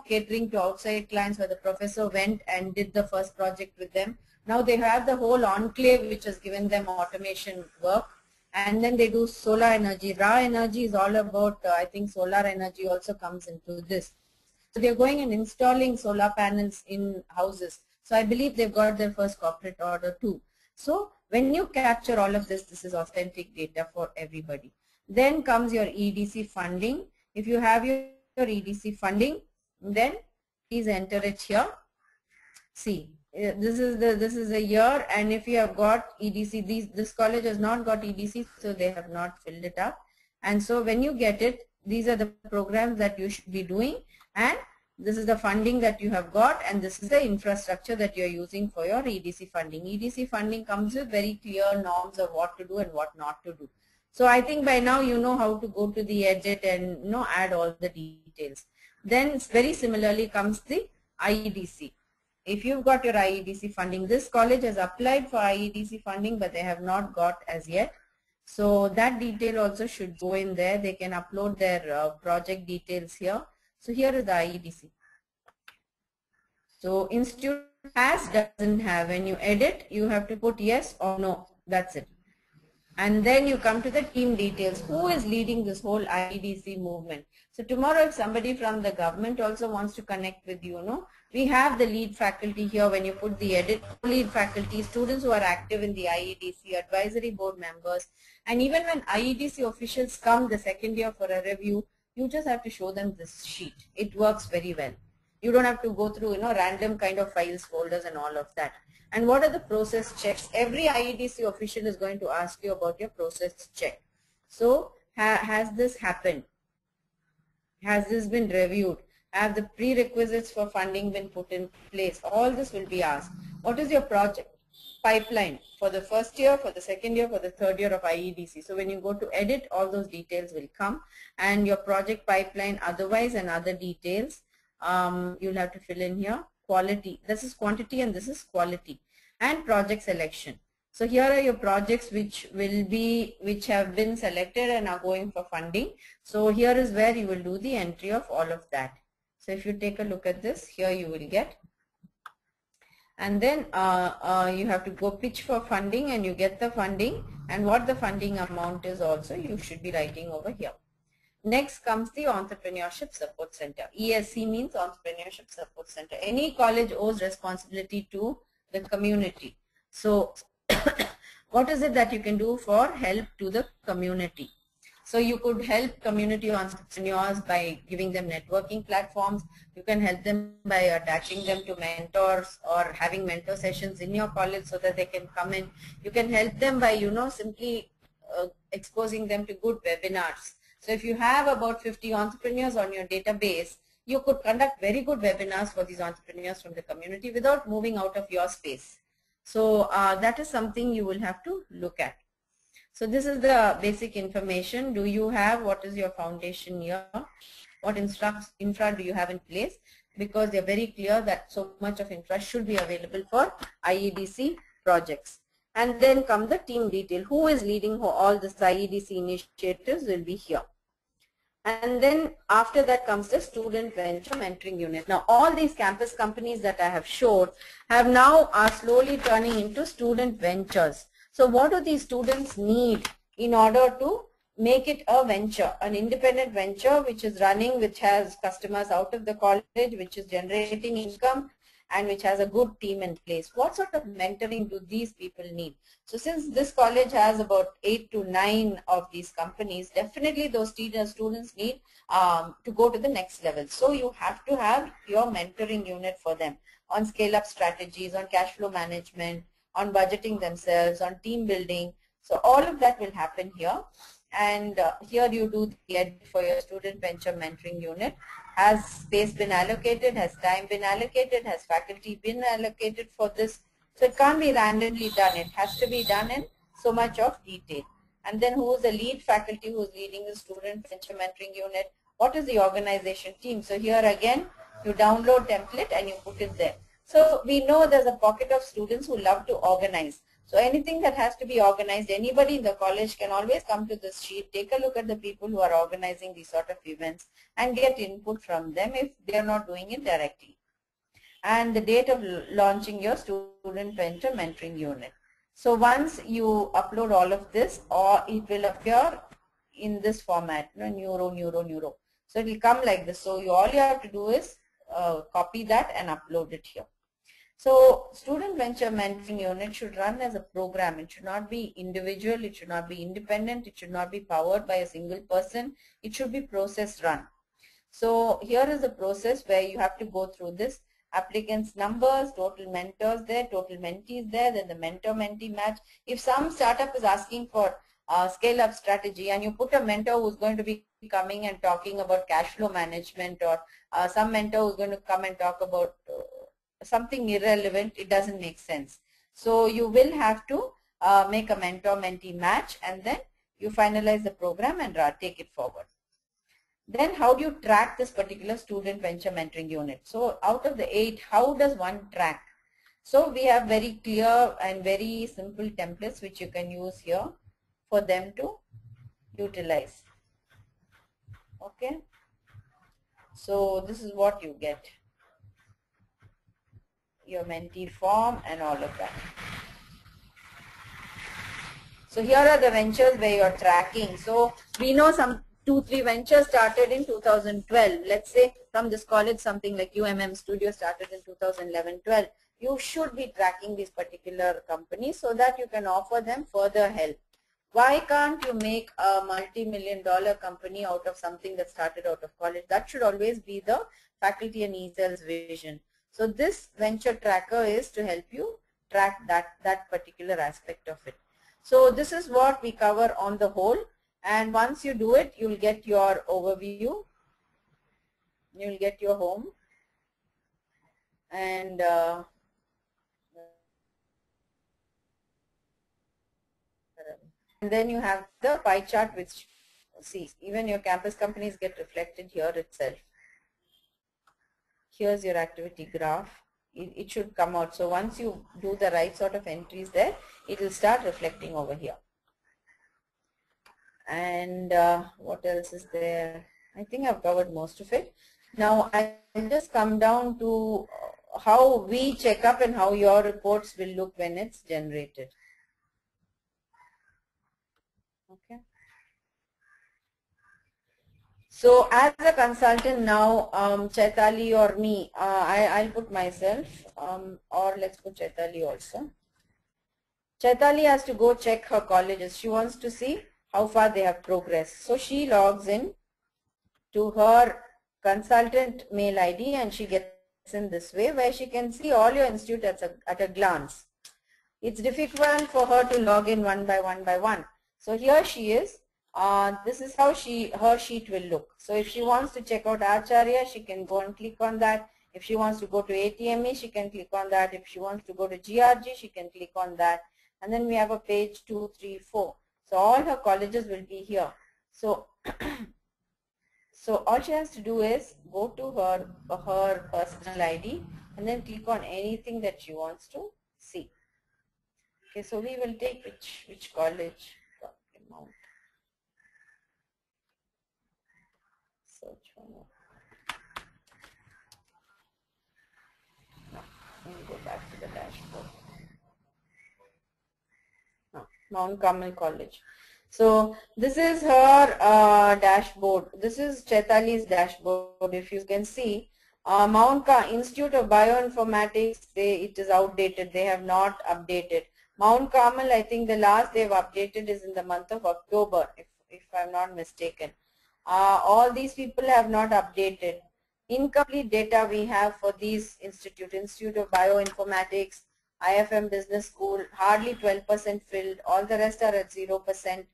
S1: catering to outside clients, where the professor went and did the first project with them. Now they have the whole enclave which has given them automation work. And then they do solar energy. Raw energy is all about, I think solar energy also comes into this. So they're going and installing solar panels in houses. So I believe they've got their first corporate order too. So when you capture all of this, this is authentic data for everybody. Then comes your EDC funding. If you have your EDC funding, then please enter it here. See, this is a year, and if you have got EDC, this college has not got EDC, so they have not filled it up. And so when you get it, these are the programs that you should be doing, and this is the funding that you have got, and this is the infrastructure that you are using for your EDC funding. EDC funding comes with very clear norms of what to do and what not to do. So I think by now you know how to go to the edit and add all the details. Then very similarly comes the IEDC. If you've got your IEDC funding, this college has applied for IEDC funding, but they have not got as yet. So that detail also should go in there. They can upload their project details here. So here is the IEDC. So institute has, doesn't have. When you edit, you have to put yes or no. That's it. And then you come to the team details. Who is leading this whole IEDC movement? So tomorrow if somebody from the government also wants to connect with you, we have the lead faculty here. When you put the edit, lead faculty, students who are active in the IEDC, advisory board members, and even when IEDC officials come the second year for a review, you just have to show them this sheet. It works very well. You don't have to go through random kind of files, folders and all of that. And what are the process checks? Every IEDC official is going to ask you about your process check. So has this happened? Has this been reviewed? Have the prerequisites for funding been put in place? All this will be asked. What is your project pipeline for the first year, for the second year, for the third year of IEDC? So when you go to edit, all those details will come, and your project pipeline otherwise and other details you'll have to fill in here. Quality, this is quantity and this is quality, and project selection. So here are your projects which have been selected and are going for funding. So here is where you will do the entry of all of that. So if you take a look at this, here you will get, and then you have to go pitch for funding, and you get the funding, and what the funding amount is also you should be writing over here. Next comes the Entrepreneurship Support Center. ESC means Entrepreneurship Support Center. Any college owes responsibility to the community. So what is it that you can do for help to the community? So you could help community entrepreneurs by giving them networking platforms. You can help them by attaching them to mentors or having mentor sessions in your college so that they can come in. You can help them by simply exposing them to good webinars. So if you have about 50 entrepreneurs on your database, you could conduct very good webinars for these entrepreneurs from the community without moving out of your space. So that is something you will have to look at. So this is the basic information. Do you have, what is your foundation here? What infra do you have in place? Because they are very clear that so much of infra should be available for IEDC projects. And then come the team detail. Who is leading all this IEDC initiatives will be here. And then after that comes the student venture mentoring unit. Now all these campus companies that I have showed have now are slowly turning into student ventures. So what do these students need in order to make it a venture, an independent venture which is running, which has customers out of the college, which is generating income, and which has a good team in place? What sort of mentoring do these people need? So since this college has about 8 to 9 of these companies, definitely those students need to go to the next level. So you have to have your mentoring unit for them on scale-up strategies, on cash flow management, on budgeting themselves, on team building. So all of that will happen here. And here you do the edit for your student venture mentoring unit. Has space been allocated? Has time been allocated? Has faculty been allocated for this? So it can't be randomly done. It has to be done in so much of detail. And then who is the lead faculty who is leading the student venture mentoring unit? What is the organization team? So here again, you download template and you put it there. So we know there's a pocket of students who love to organize. So anything that has to be organized, anybody in the college can always come to this sheet, take a look at the people who are organizing these sort of events and get input from them if they are not doing it directly. And the date of launching your student venture mentoring unit. So once you upload all of this, or it will appear in this format, neuro. So it will come like this. So all you have to do is copy that and upload it here. So student venture mentoring unit should run as a program. It should not be individual. It should not be independent. It should not be powered by a single person. It should be process run. So here is the process where you have to go through this. Applicants numbers, total mentors there, total mentees there, then the mentor-mentee match. If some startup is asking for scale-up strategy and you put a mentor who's going to be coming and talking about cash flow management, or some mentor who's going to come and talk about something irrelevant, it doesn't make sense. So you will have to make a mentor-mentee match, and then you finalize the program and take it forward. Then how do you track this particular student venture mentoring unit? So out of the 8, how does one track? So we have very clear and very simple templates which you can use here for them to utilize. Okay. So this is what you get. Your mentee form and all of that. So here are the ventures where you're tracking. So we know some 2-3 ventures started in 2012. Let's say from this college, something like UMM Studio started in 2011-12. You should be tracking these particular companies so that you can offer them further help. Why can't you make a multi-million-dollar company out of something that started out of college? That should always be the faculty and ESL's vision. So this venture tracker is to help you track that particular aspect of it. So this is what we cover on the whole. And once you do it, you'll get your overview, you'll get your home, and then you have the pie chart, which, see, even your campus companies get reflected here itself. Here's your activity graph. It should come out. So once you do the right sort of entries there, it will start reflecting over here. And what else is there? I think I've covered most of it. Now I'll just come down to how we check up and how your reports will look when it's generated. Okay. So as a consultant now, Chaitali or me, I'll put myself, or let's put Chaitali also. Chaitali has to go check her colleges. She wants to see how far they have progressed. So she logs in to her consultant mail ID and she gets in this way, where she can see all your institute at a glance. It's difficult for her to log in one by one. So here she is. This is how her sheet will look. So if she wants to check out Acharya, she can go and click on that. If she wants to go to ATME, she can click on that. If she wants to go to GRG, she can click on that. And then we have a page 2, 3, 4. So all her colleges will be here. So, so all she has to do is go to her personal ID and then click on anything that she wants to see. Okay, so we will take which college? Mount. Search for more. No, let me go back to the dashboard. No, Mount Carmel College. So this is her dashboard. This is Chaitali's dashboard. If you can see, Institute of Bioinformatics, it is outdated. They have not updated. Mount Carmel, I think the last they've updated is in the month of October, if I'm not mistaken. All these people have not updated. Incomplete data we have for these Institute of Bioinformatics, IFM Business School, hardly 12% filled. All the rest are at 0%.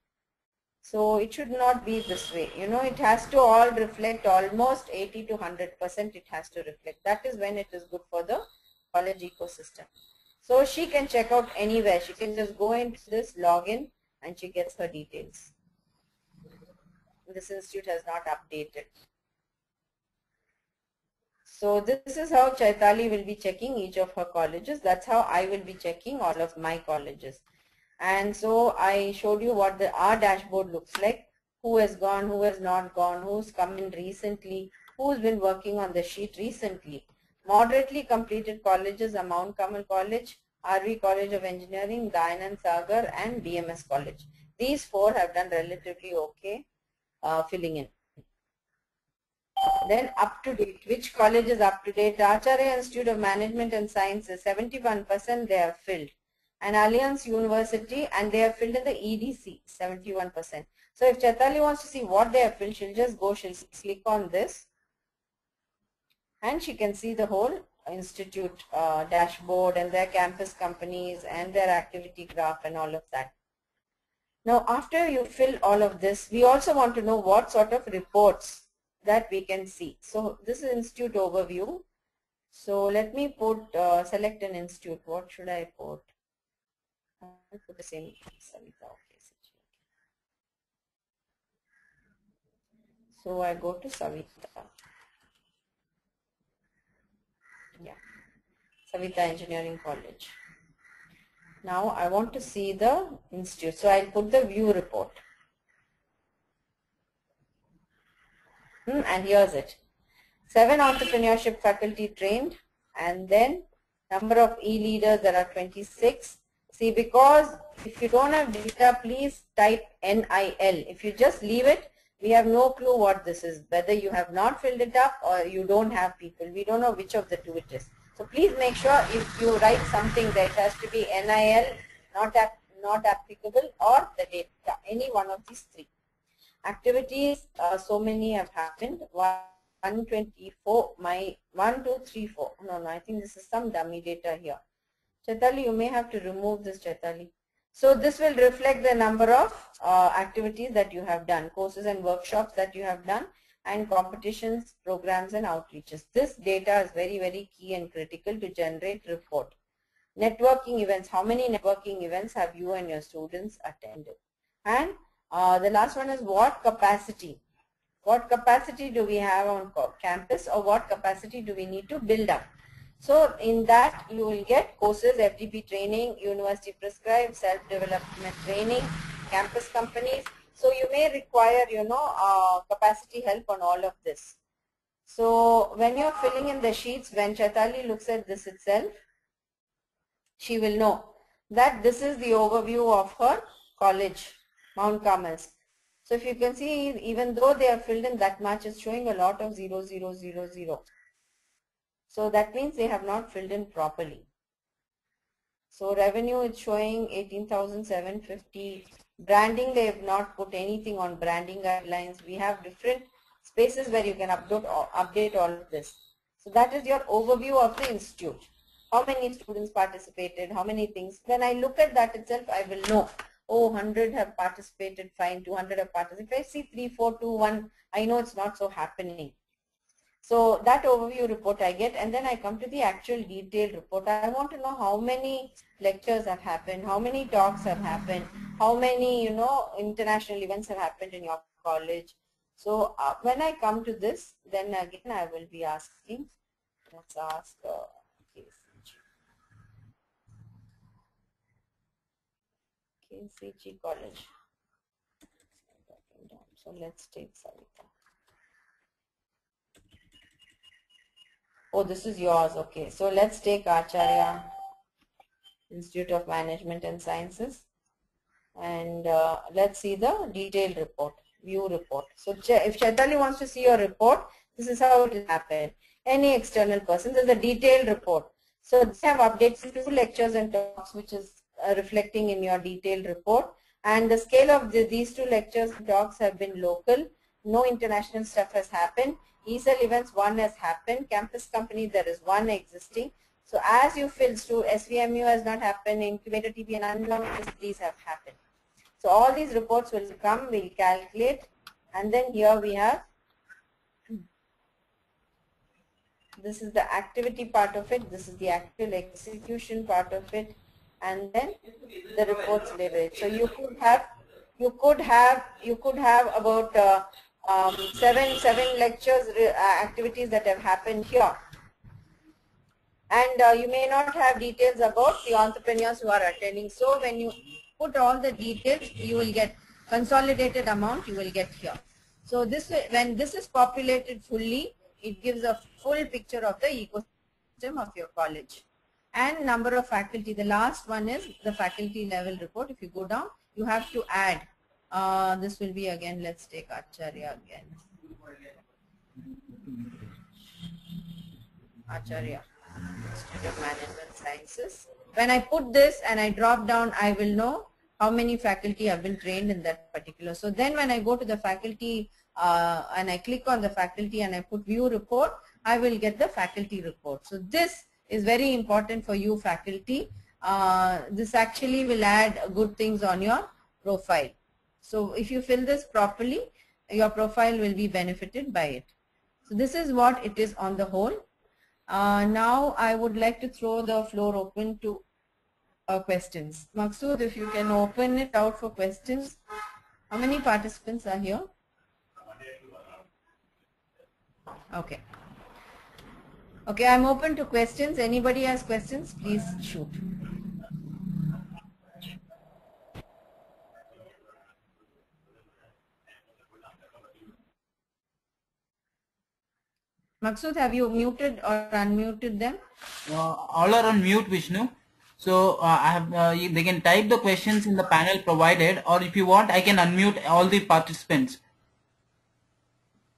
S1: So it should not be this way. You know, it has to all reflect almost 80 to 100%. It has to reflect. That is when it is good for the college ecosystem. So she can check out anywhere. She can just go into this, log in, and she gets her details. This institute has not updated. So this is how Chaitali will be checking each of her colleges. That's how I will be checking all of my colleges. And so I showed you what our dashboard looks like. Who has gone, who has not gone, who's come in recently, who's been working on the sheet recently. Moderately completed colleges are Mount Carmel College, RV College of Engineering, Dayanand Sagar, and BMS College. These four have done relatively okay filling in. Then up to date, which college is up to date? Acharya Institute of Management and Sciences, 71% they have filled. And Alliance University, and they have filled in the EDC, 71%. So if Chaitali wants to see what they have filled, she'll just go, she'll click on this, and she can see the whole institute dashboard and their campus companies and their activity graph and all of that. Now after you fill all of this, we also want to know what sort of reports that we can see. So this is institute overview. So let me put select an institute. What should I put? I'll put the same Savita. Okay. So I go to Savita. Yeah, Savita Engineering College. Now I want to see the institute. So I'll put the view report. And here's it. 7 entrepreneurship faculty trained, and then number of e-leaders, there are 26. See, because if you don't have data, please type NIL. If you just leave it, we have no clue what this is, whether you have not filled it up or you don't have people. We don't know which of the two it is. So please make sure if you write something that has to be NIL, not applicable, or the data, any one of these three. Activities, so many have happened. 124, 1, 2, 3, 4. No, I think this is some dummy data here. Chaitali, you may have to remove this, Chaitali. So this will reflect the number of activities that you have done, courses and workshops that you have done, and competitions, programs, and outreaches. This data is very, very key and critical to generate report. Networking events, how many networking events have you and your students attended? And the last one is what capacity. What capacity do we have on campus, or what capacity do we need to build up? So in that you will get courses, FDP training, university prescribed, self-development training, campus companies. So you may require, capacity help on all of this. So when you're filling in the sheets, when Chaitali looks at this itself, she will know that this is the overview of her college, Mount Carmel's. So if you can see, even though they are filled in that much, it's showing a lot of 0, 0, 0, 0. So that means they have not filled in properly. So revenue is showing 18,750. Branding, they have not put anything on branding guidelines. We have different spaces where you can update all of this. So that is your overview of the institute. How many students participated, how many things. When I look at that itself, I will know, oh, 100 have participated, fine, 200 have participated. If I see 3, 4, 2, 1, I know it's not so happening. So that overview report I get, and then I come to the actual detailed report. I want to know how many lectures have happened, how many talks have happened, how many, international events have happened in your college. So when I come to this, then again I will be asking, let's ask KCG College. So let's take Savita. Oh, this is yours. Okay. So let's take Acharya Institute of Management and Sciences. And let's see the detailed report, view report. So if Chaitali wants to see your report, this is how it will happen. Any external person, there's a detailed report. So they have updated 2 lectures and talks, which is reflecting in your detailed report. And the scale of these 2 lectures and talks have been local. No international stuff has happened. ESL events, 1 has happened. Campus company, there is 1 existing. So as you fill through, SVMU has not happened, incubator TP and unlimited, these have happened. So all these reports will come, we'll calculate, and then here we have, this is the activity part of it, this is the actual execution part of it, and then the reports leverage. So you could have about seven lectures activities that have happened here, and you may not have details about the entrepreneurs who are attending. So when you put all the details, you will get consolidated amount you will get here. So this, when this is populated fully, it gives a full picture of the ecosystem of your college. And number of faculty. The last one is the faculty level report. If you go down, you have to add. This will be again, let's take Acharya again. Acharya, Institute of Management Sciences. When I put this and I drop down, I will know how many faculty have been trained in that particular. So then when I go to the faculty and I click on the faculty and I put view report, I will get the faculty report. So this is very important for you faculty. This actually will add good things on your profile. So if you fill this properly, your profile will be benefited by it. So this is what it is on the whole. Now I would like to throw the floor open to questions. Maqsood, if you can open it out for questions. How many participants are here? Okay. Okay, I'm open to questions. Anybody has questions, please shoot. Maqsood, have you muted or unmuted them?
S2: All are on mute, Vishnu. So I have they can type the questions in the panel provided, or if you want, I can unmute all the participants.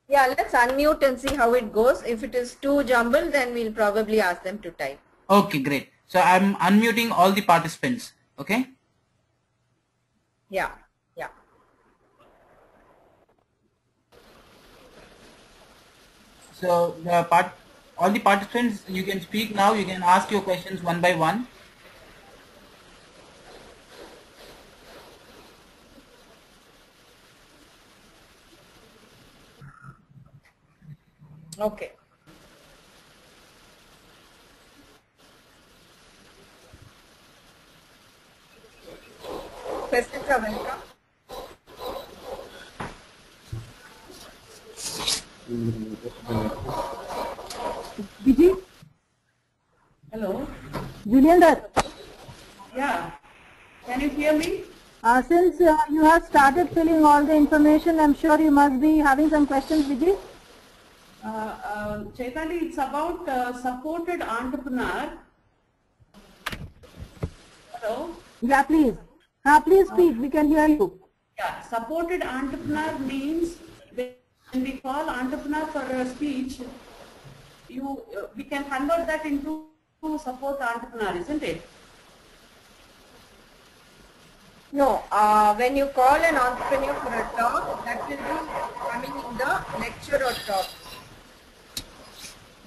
S1: Yeah, let's unmute and see how it goes. If it is too jumbled, then we'll probably ask them to type.
S2: Okay, great. So I'm unmuting all the participants. Okay.
S1: Yeah. Yeah.
S2: So all the participants, you can speak now. You can ask your questions one by one.
S1: Okay. Questions are welcome.
S3: Vijay?
S1: Hello.
S3: Juliander?
S1: Yeah. Can you hear me?
S3: Since you have started filling all the information, I'm sure you must be having some questions, Vijay?
S4: Chaitanya, it's about supported entrepreneur. Hello?
S3: Yeah, please. Please speak, we can hear you.
S4: Yeah, supported entrepreneur means when we call entrepreneur for a speech, we can convert that into support entrepreneur, isn't it?
S1: No, when you call an entrepreneur for a talk, that will be coming in the lecture or talk.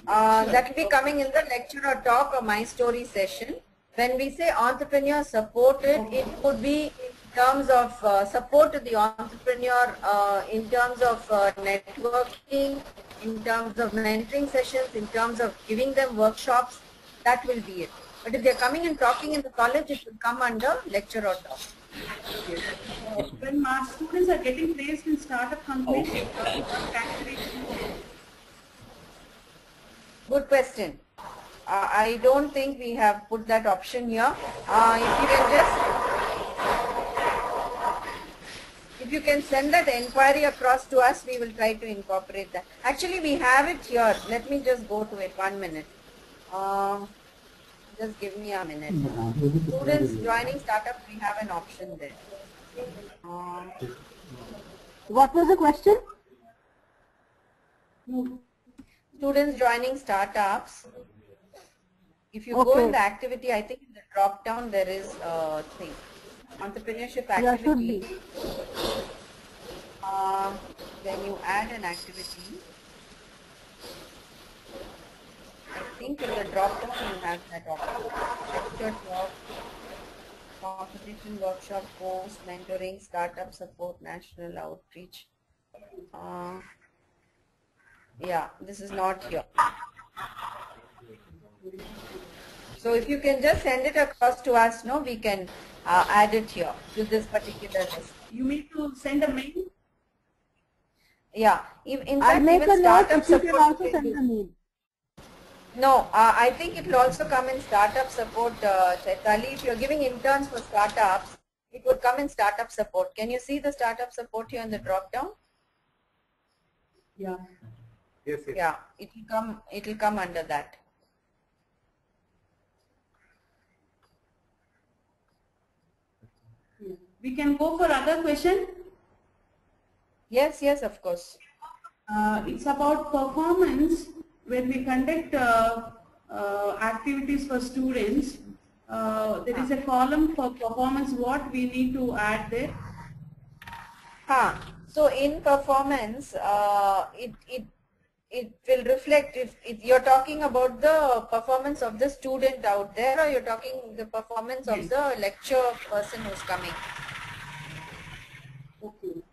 S1: That will be coming in the lecture or talk or my story session. When we say entrepreneur supported, it could be in terms of support to the entrepreneur, in terms of networking, in terms of mentoring sessions, in terms of giving them workshops. That will be it. But if they're coming and talking in the college, it will come under lecture or talk.
S4: When our students are getting placed in startup companies,
S1: Good question. I don't think we have put that option here. If you can send that inquiry across to us, we will try to incorporate that. Actually, we have it here. Let me just go to it 1 minute. Just give me a minute. Students joining startup, we have an option there.
S3: What was the question?
S1: Students joining startups. If you go in the activity, I think in the drop down there is a thing. Entrepreneurship activity.
S3: Yeah, should be.
S1: When you add an activity, I think in the drop down you have that option. Lecture talk, competition workshop, course, mentoring, startup support, national outreach. Yeah, this is not here. So if you can just send it across to us, no, we can add it here to this particular list.
S4: you need to send a mail.
S1: Yeah, in
S3: I'll
S1: fact,
S3: make
S1: even
S3: a note
S1: startup
S3: if you can
S1: support
S3: also send a mail.
S1: No, I think it will also come in startup support, Chaitali. If you're giving interns for startups, it would come in startup support. Can you see the startup support here in the drop down?
S4: Yeah.
S5: Yes, yes.
S1: Yeah, it will come under that.
S4: We can go for other question.
S1: Yes, yes, of course.
S4: It's about performance. When we conduct activities for students, there is a column for performance. What we need to add there?
S1: So in performance, it will reflect if you're talking about the performance of the student out there, or you're talking the performance of the lecture person who's coming.
S4: Okay.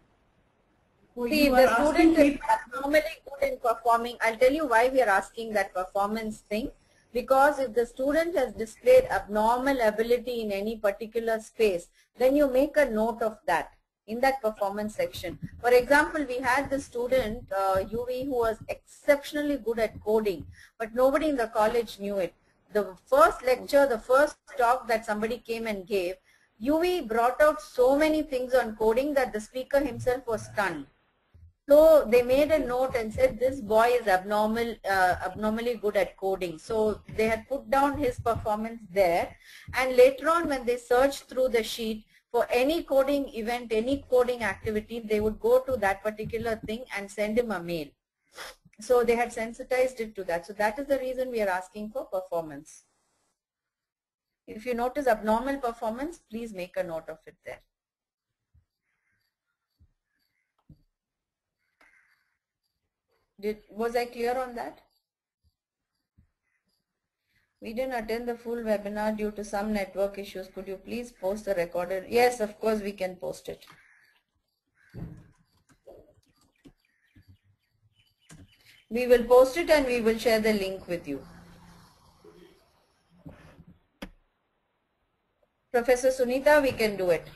S4: So
S1: See,
S4: you
S1: if
S4: are
S1: the student
S4: asking
S1: is abnormally good in performing, I'll tell you why we are asking that performance thing. Because if the student has displayed abnormal ability in any particular space, then you make a note of that in that performance section. For example, we had the student UV who was exceptionally good at coding, but nobody in the college knew it. The first lecture, the first talk that somebody came and gave, UV brought out so many things on coding that the speaker himself was stunned. So they made a note and said this boy is abnormally good at coding. So they had put down his performance there, and later on when they searched through the sheet for any coding event, any coding activity, they would go to that particular thing and send him a mail. So they had sensitized it to that. So that is the reason we are asking for performance. If you notice abnormal performance, please make a note of it there. Was I clear on that? We didn't attend the full webinar due to some network issues. Could you please post the recorded? Yes, of course we can post it. We will post it and we will share the link with you. Professor Sunita, we can do it.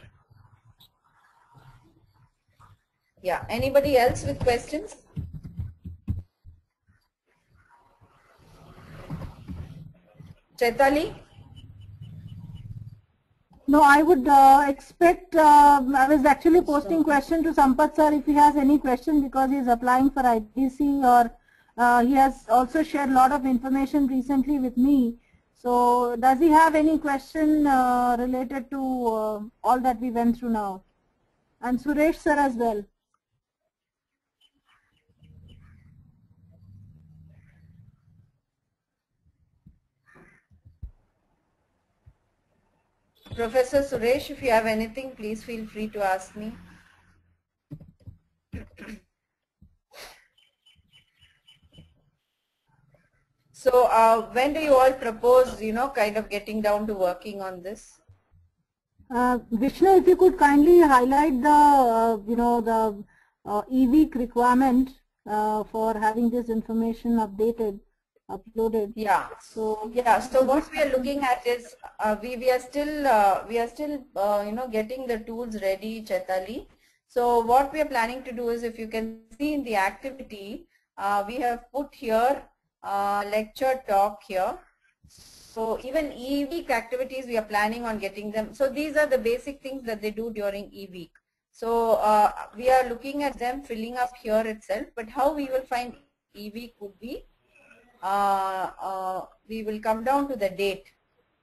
S1: Yeah. Anybody else with questions? Chaitali?
S3: No, I would expect, I was actually posting question to Sampath sir if he has any question, because he is applying for IDC, or he has also shared a lot of information recently with me. So does he have any question related to all that we went through now? And Suresh sir as well.
S1: Professor Suresh, if you have anything, please feel free to ask me. So when do you all propose, kind of getting down to working on this?
S3: Vishnu, if you could kindly highlight the, the e-week requirement for having this information updated, uploaded.
S1: Yeah. So what we are looking at is we are still getting the tools ready, Chaitali. So what we are planning to do is, if you can see in the activity, we have put here lecture talk here. So even e-week activities, we are planning on getting them. So these are the basic things that they do during e-week. So we are looking at them filling up here itself. But how we will find e-week would be, we will come down to the date,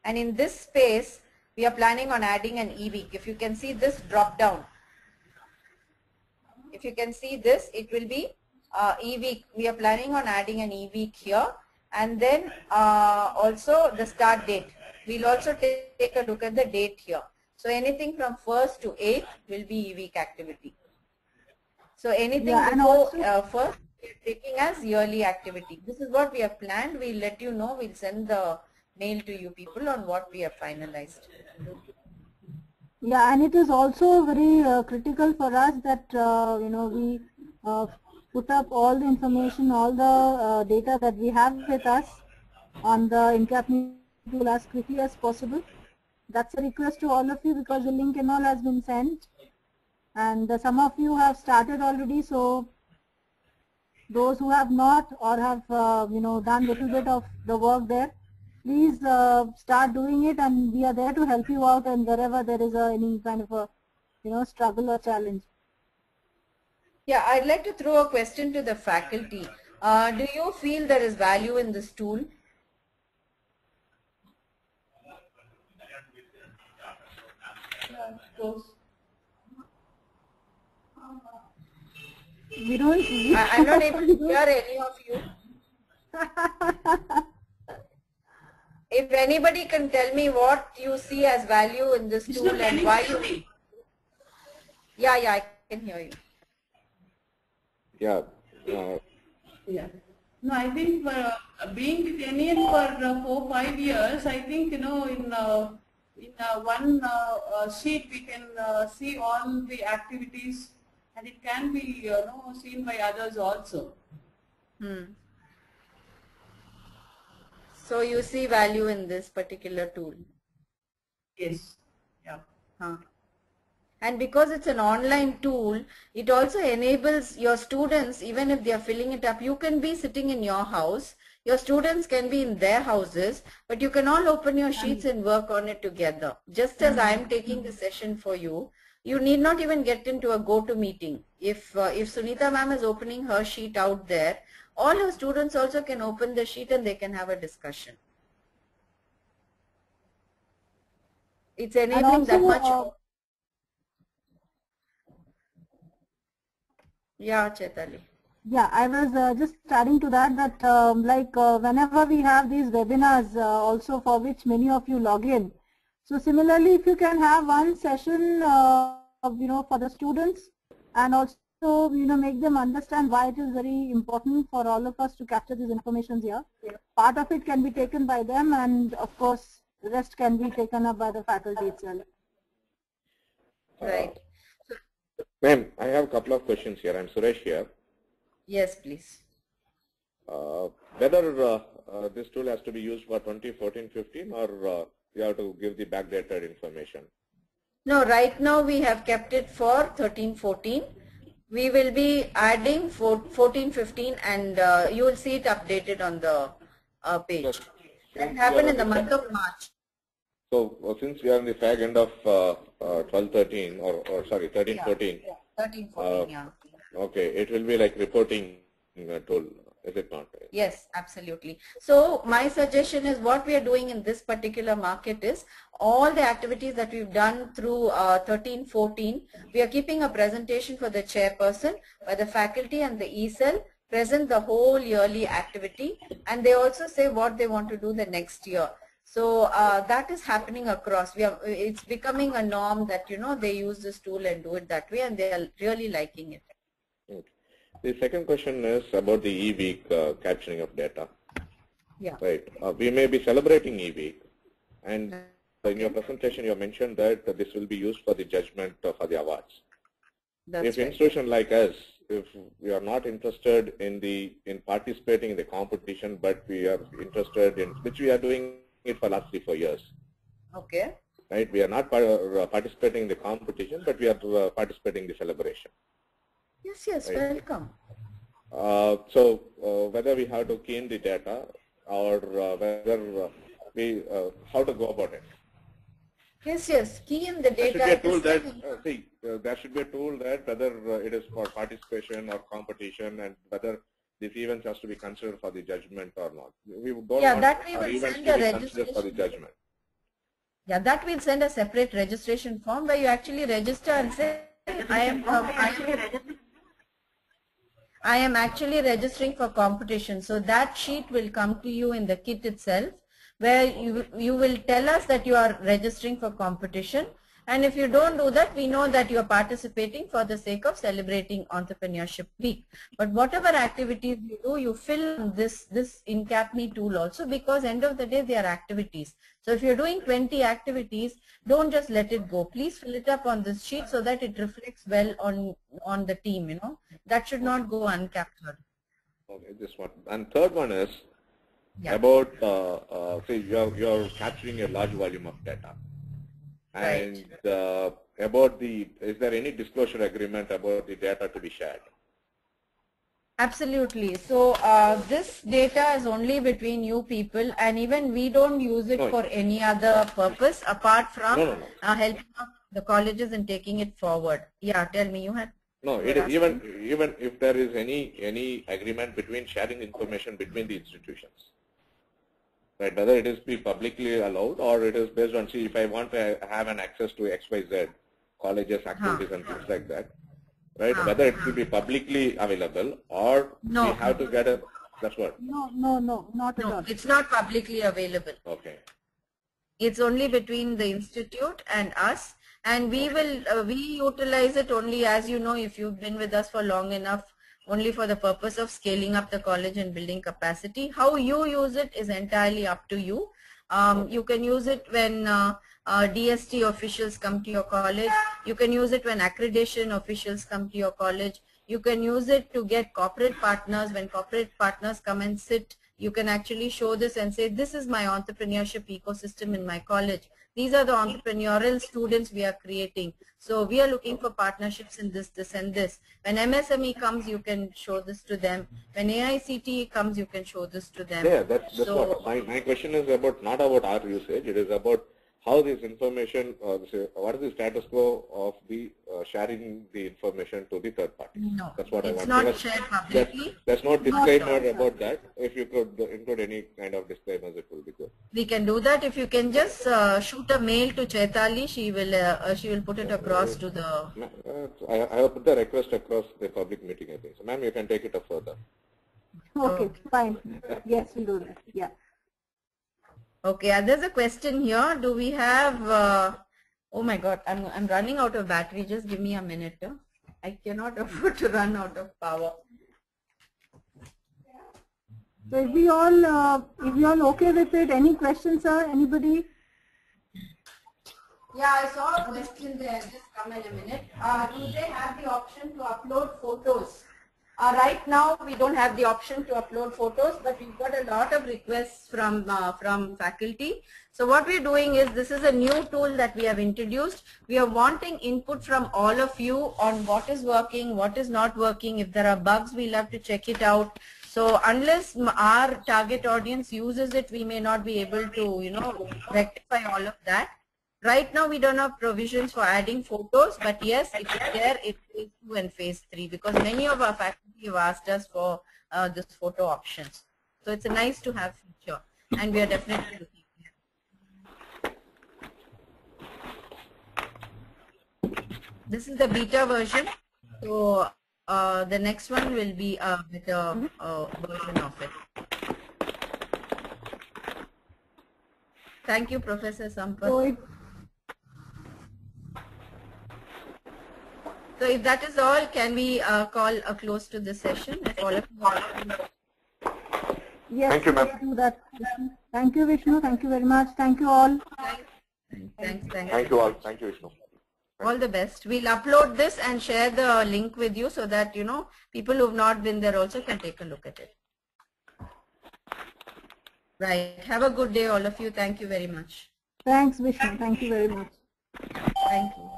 S1: and in this space we are planning on adding an e-week. If you can see this drop down, if you can see this, it will be e-week. We are planning on adding an e-week here, and then also the start date. We'll also take a look at the date here. So anything from 1st to 8th will be e-week activity. So anything before 1st, we are taking as yearly activity. This is what we have planned. We'll let you know. We'll send the mail to you people on what we have finalized.
S3: Yeah, and it is also very critical for us that we put up all the information, all the data that we have with us on the InCapMe tool as quickly as possible. That's a request to all of you, because the link and all has been sent, and some of you have started already. So those who have not or have done little bit of the work there, please start doing it, and we are there to help you out, and wherever there is any kind of a struggle or challenge.
S1: Yeah, I'd like to throw a question to the faculty. Do you feel there is value in this tool?
S3: We don't.
S1: I'm not able to hear any of you. If anybody can tell me what you see as value in this tool and why you... Yeah, I can hear you.
S5: Yeah.
S4: Yeah. No, I think being with NN for 4-5 years, I think, in one sheet we can see all the activities, and it can be seen by others also.
S1: So you see value in this particular tool?
S4: Yes. Yeah.
S1: And because it's an online tool, it also enables your students, even if they are filling it up, you can be sitting in your house, your students can be in their houses, but you can all open your sheets and work on it together. Just as I am taking the session for you, you need not even get into a go-to meeting. If Sunita ma'am is opening her sheet out there, all her students also can open the sheet and they can have a discussion. It's enabling that much. Yeah, Chaitali.
S3: Yeah, I was just adding to that whenever we have these webinars also for which many of you log in. So similarly, if you can have one session, for the students, and also, make them understand why it is very important for all of us to capture these information here. Part of it can be taken by them, and of course, the rest can be taken up by the faculty itself.
S1: Right.
S5: Ma'am, I have a couple of questions here. I'm Suresh here.
S1: Yes, please.
S5: Whether this tool has to be used for 2014-15 or you have to give the backdated information?
S1: No, right now we have kept it for 13-14. We will be adding 14-15 and you will see it updated on the page. That happened in the month of March.
S5: So since we are in the fag end of 12-13 or sorry 13-14.
S1: Yeah, 13-14, yeah.
S5: Okay, it will be like reporting tool, is it not?
S1: Yes, absolutely. So my suggestion is what we are doing in this particular market is all the activities that we've done through 13-14, we are keeping a presentation for the chairperson by the faculty and the e-cell, present the whole yearly activity, and they also say what they want to do the next year. So that is happening across. It's becoming a norm that, they use this tool and do it that way, and they are really liking it.
S5: Okay. The second question is about the e-week capturing of data.
S1: Yeah.
S5: Right. We may be celebrating e-week, and in your presentation you mentioned that this will be used for the judgment for the awards.
S1: That's
S5: if
S1: right.
S5: institution like us, if we are not interested in participating in the competition, but we are interested in, which we are doing it for last 3-4 years.
S1: Okay.
S5: Right. We are not participating in the competition, but we are participating in the celebration.
S1: Yes, right. Welcome.
S5: So whether we have to key in the data or whether we how to go about it.
S1: Yes, key in the data.
S5: There should be a tool that there should be a tool that whether it is for participation or competition, and whether these events has to be considered for the judgment or not. We don't want
S1: that we will
S5: events
S1: send
S5: to
S1: a
S5: be considered
S1: registration
S5: for the judgment.
S1: Yeah, that will send a separate registration form where you actually register and say, I am actually registering for competition. So that sheet will come to you in the kit itself, where you will tell us that you are registering for competition. And if you don't do that, we know that you are participating for the sake of celebrating Entrepreneurship Week. But whatever activities you do, you fill this InCapMe tool also, because end of the day they are activities. So if you're doing 20 activities, don't just let it go. Please fill it up on this sheet so that it reflects well on the team. That should not go uncaptured.
S5: Okay, this one. And third one is about say you're capturing a large volume of data. And about is there any disclosure agreement about the data to be shared?
S1: Absolutely. So this data is only between you people, and even we don't use it for any other purpose apart from helping out the colleges and taking it forward. Yeah, tell me, you had.
S5: No, even if there is any agreement between sharing information between the institutions, right? Whether it is be publicly allowed or it is based on, see, if I want to have an access to XYZ colleges activities and things like that, right? Whether it will be publicly available or we have to get a, that's what?
S3: No, not at all.
S1: It's not publicly available.
S5: Okay.
S1: It's only between the institute and us, and we will we utilize it only, as you know, if you've been with us for long enough, only for the purpose of scaling up the college and building capacity. How you use it is entirely up to you. You can use it when DST officials come to your college. You can use it when accreditation officials come to your college. You can use it to get corporate partners. When corporate partners come and sit, you can actually show this and say, this is my entrepreneurship ecosystem in my college. These are the entrepreneurial students we are creating. So we are looking for partnerships in this, this and this. When MSME comes, you can show this to them. When AICTE comes, you can show this to them.
S5: Yeah, that's so, what my question is about, not about our usage. It is about how this information, what is the status quo of the sharing the information to the third party?
S1: No,
S5: that's what
S1: it's
S5: I want.
S1: not shared publicly.
S5: There's no disclaimer about that. If you could include any kind of disclaimers, it will be good.
S1: We can do that. If you can just shoot a mail to Chaitali, she will put it across to the.
S5: I have put the request across the public meeting, I think. So, ma'am, you can take it up further.
S3: Okay, fine. Yes, we'll do that. Yeah.
S1: Okay, there's a question here. Do we have, oh my God, I'm running out of battery. Just give me a minute. I cannot afford to run out of power.
S3: So if we all okay with it, any questions, sir? Anybody?
S1: Yeah, I saw a question there. Just come in a minute. Do they have the option to upload photos? Right now, we don't have the option to upload photos, but we've got a lot of requests from faculty. So what we're doing is, this is a new tool that we have introduced. We are wanting input from all of you on what is working, what is not working. If there are bugs, we'll have to check it out. So unless our target audience uses it, we may not be able to, rectify all of that. Right now, we don't have provisions for adding photos, but yes, it is there in phase 2 and phase 3, because many of our faculty have asked us for this photo options. So it's a nice to have feature, and we are definitely looking at it. This is the beta version. So the next one will be a better version of it. Thank you, Professor Sampath. So if that is all, can we call a close to the session? If all of you
S3: yes,
S5: thank you, ma'am.
S3: Do that. Thank you, Vishnu. Thank you very much. Thank you all.
S1: Thanks.
S5: Thank you all. Thank you, Vishnu.
S1: All the best. We'll upload this and share the link with you so that, people who have not been there also can take a look at it. Right. Have a good day, all of you. Thank you very much.
S3: Thanks, Vishnu. Thank you very much.
S1: Thank you.